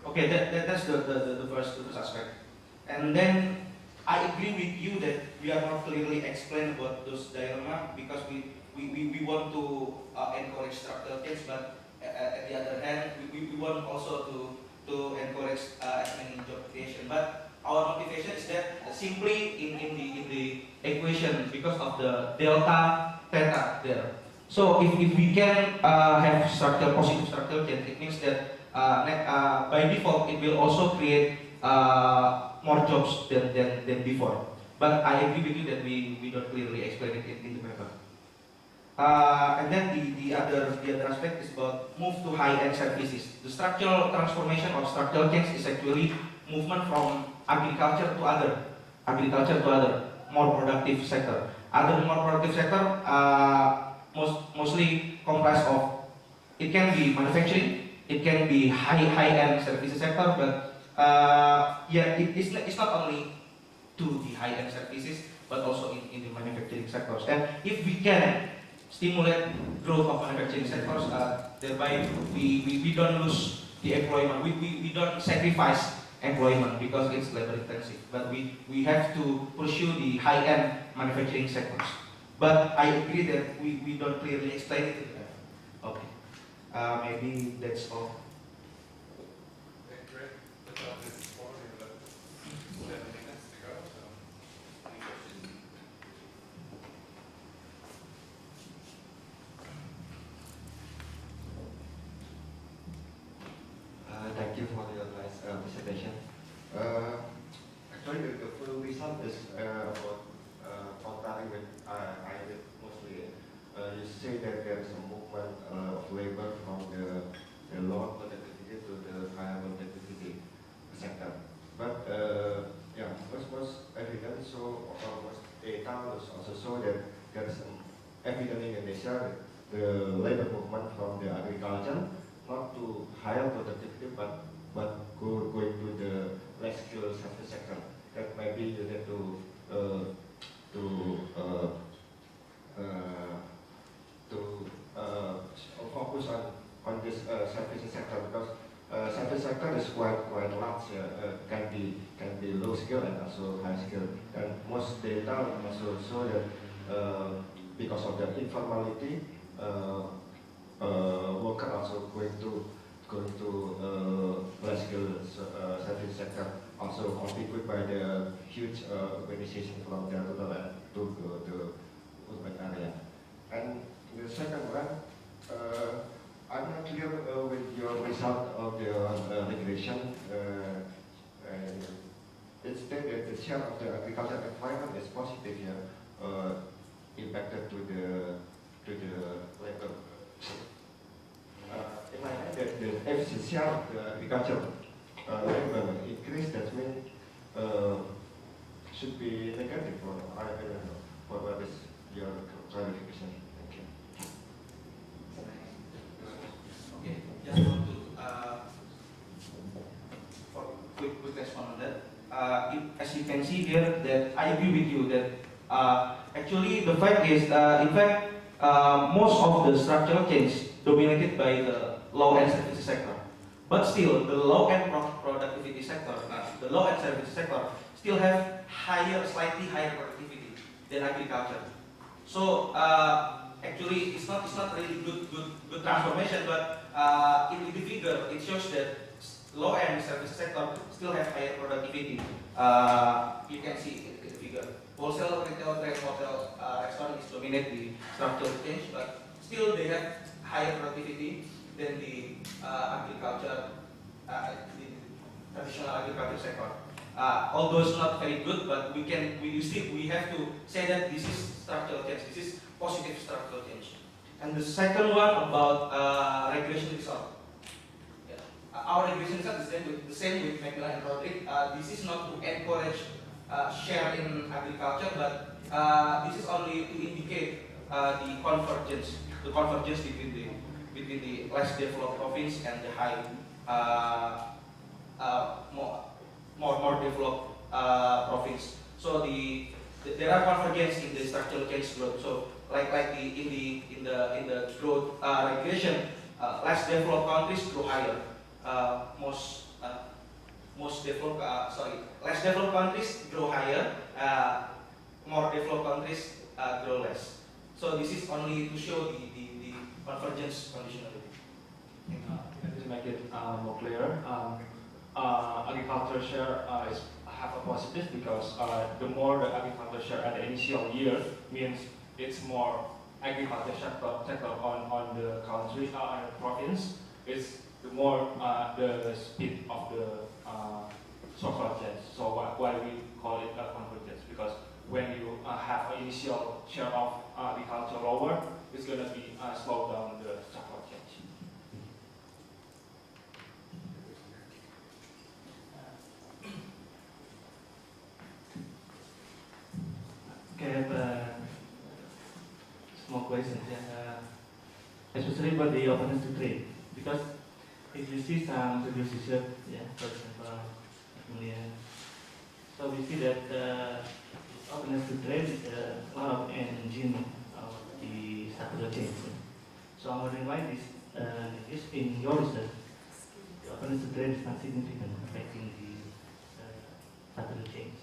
Okay, that's the first aspect. And then I agree with you that we are not clearly explain about those dilemma, because we want to encourage structural change, but at the other hand, we want also to encourage as many job creation. But our motivation is that simply in the equation, because of the delta theta there. So if we can have positive structural change, it means that by default it will also create more jobs than before. But I agree with you that we don't clearly explain it in the paper. And then the other aspect is about move to high-end services. The structural transformation or structural change is actually movement from agriculture to other more productive sector. Other more productive sector mostly comprised of, it can be manufacturing, it can be high-end services sector, but yeah, it's not only to the high-end services, but also in the manufacturing sectors. And if we can stimulate growth of manufacturing sectors, thereby we don't lose the employment, we don't sacrifice employment because it's labor intensive. But we have to pursue the high-end manufacturing sectors. But I agree that we don't clearly explain it to them. Okay. Maybe that's all. Thank you for your nice presentation. Actually, the full result is about contrary with I did mostly. You say that there is a movement of labor from the lower productivity to the higher productivity sector. But yeah, was evident. So was data was also show that there is evident in Indonesia the labor movement from the agriculture not to higher productivity, but going to the less skilled service sector. That maybe you need to focus on this service sector, because service sector is quite large. Can be low skill and also high skill. And most data also show that because of the informality, worker also going to less skilled service sector, also contributed by the huge organization from the rural to the urban area. And the second one, I'm not clear with your result of the regulation. It stated that the share of the agricultural environment is positive here, impacted to the labor. In my mind, that the efficiency of the agriculture labor increase, that means should be negative, or I don't know. What is your clarification? Thank you. Okay, just want to for quick response on that. As you can see here, that I agree with you that actually the fact is, in fact, most of the structural change dominated by the low-end services sector. But still, the low-end productivity sector, the low-end services sector, still have slightly higher productivity than agriculture. So actually, it's not really good transformation, but in the figure, it shows that low-end services sector still have higher productivity. You can see in the figure. Wholesale, retail, trade, hotel, restaurant is dominate the structural change, but still they have higher productivity than the agriculture, the traditional agriculture sector. Although it's not very good, but we have to say that this is structural change. This is positive structural change. And the second one about regulation result. Our regulation result is the same with Mekla and Roderick. This is not to encourage share in agriculture, but this is only to indicate the convergence between the less developed province and the high more developed province. So there are convergence in the structural change growth. So like in the growth regulation, less developed countries grow higher. Less developed countries grow higher, more developed countries grow less. So this is only to show the convergence conditionality. To make it more clear, agriculture share have a positive because the more the agriculture share at the initial year means it's more agriculture sector on the country, on the province. It's the more the speed of the social change. So why we call it convergence? Because when you have an initial share of agriculture lower, it's going to be slow down the social change. Okay, I have a small question, especially about the openness to trade. Because if you see some research, for example, so we see that openness to trade is one of an engine of the structural change. So I'm wondering why this is in your research, the openness to trade is not significant affecting the structural change.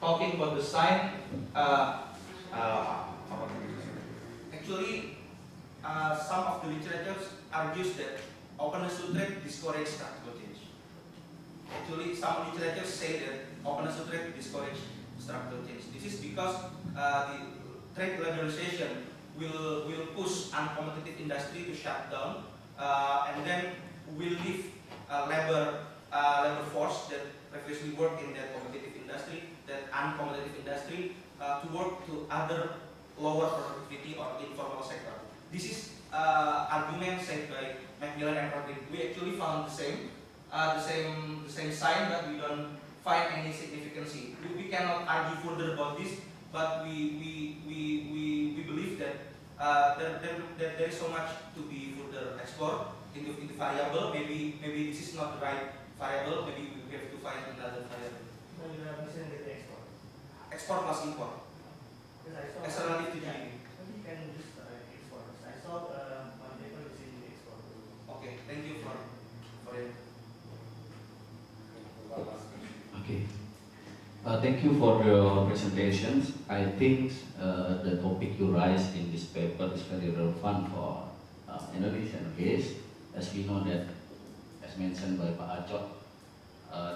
Talking about the sign, actually, some of the literatures argues that openness to trade discourages structural change. Actually, some literatures say that openness to trade discourages structural change. This is because the trade liberalization will push uncompetitive industry to shut down, and then will leave labor force that previously worked in that competitive industry, that uncompetitive industry, to work to other lower productivity or informal sector. This is argument said by Macmillan and Rodin. We actually found the same sign, but we don't find any significance. We cannot argue further about this, but we believe that there is so much to be further explored into variable. Maybe this is not the right variable. Maybe we have to find another variable. So you are mentioning the export. Export plus import. Externality to GDP. You can just export. I saw one paper using the export. Okay, thank you for it. Okay. Thank you for your presentations. I think the topic you raised in this paper is very relevant for Indonesian case, as we know that, as mentioned by Pak Adwan,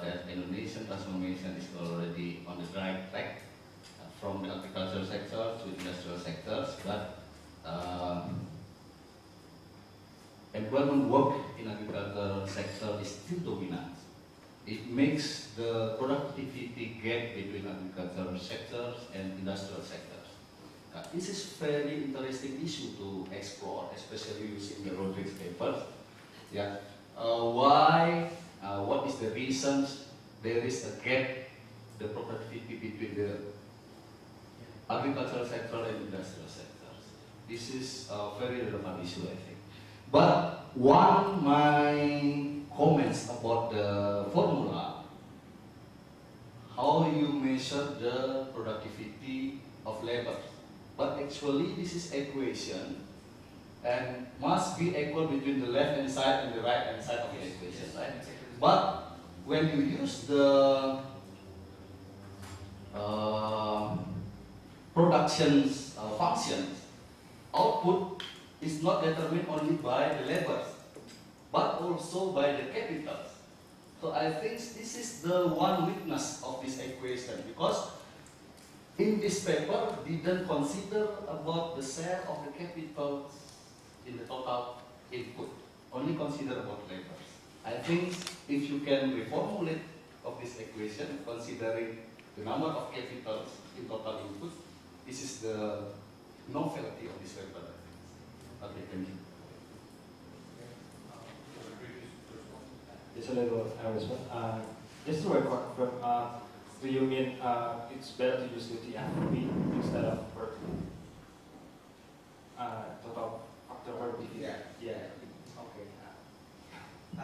that Indonesian transformation is already on the right track from the agricultural sector to industrial sectors, but employment work in agricultural sector is still dominant. It makes the productivity gap between agricultural sectors and industrial sectors. This is very interesting issue to explore, especially using the Rodriguez papers. Why? What is the reasons there is a gap, the productivity between the agricultural sector and industrial sectors? This is a very relevant issue, I think. But one my comments about the formula, how you measure the productivity of labor. But actually this is equation and must be equal between the left hand side and the right hand side of the equation, right? But when you use the production's functions, output is not determined only by the labor, but also by the capitals. So I think this is the one weakness of this equation, because in this paper didn't consider about the share of the capitals in the total input, only consider about labor. I think if you can reformulate of this equation, considering the number of capitals in total input, this is the novelty of this paper. Okay, thank you. Just a little response. Just to record, do you mean it's better to use the TFP instead of total factor productivity? Yeah. Okay.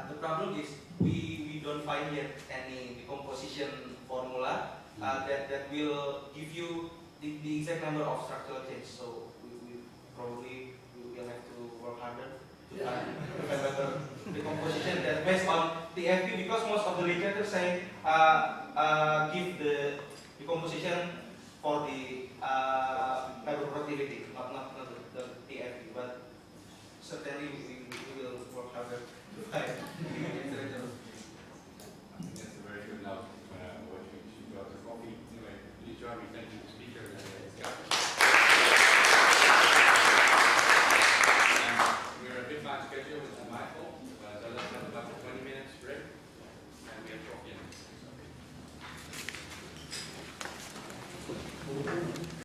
The problem is we don't find yet any decomposition formula that will give you the exact number of structural change. So we probably will have to work harder to find better decomposition that based on TFP, because most of the literature say give the decomposition for the labor productivity, not the TFE, but certainly we will work harder to find. I think that's a very good note. What you should go to coffee. Anyway, please join me. Thank you, speaker. We're a bit behind schedule, which is my fault. So let's have about a 20 minutes break, and we have coffee.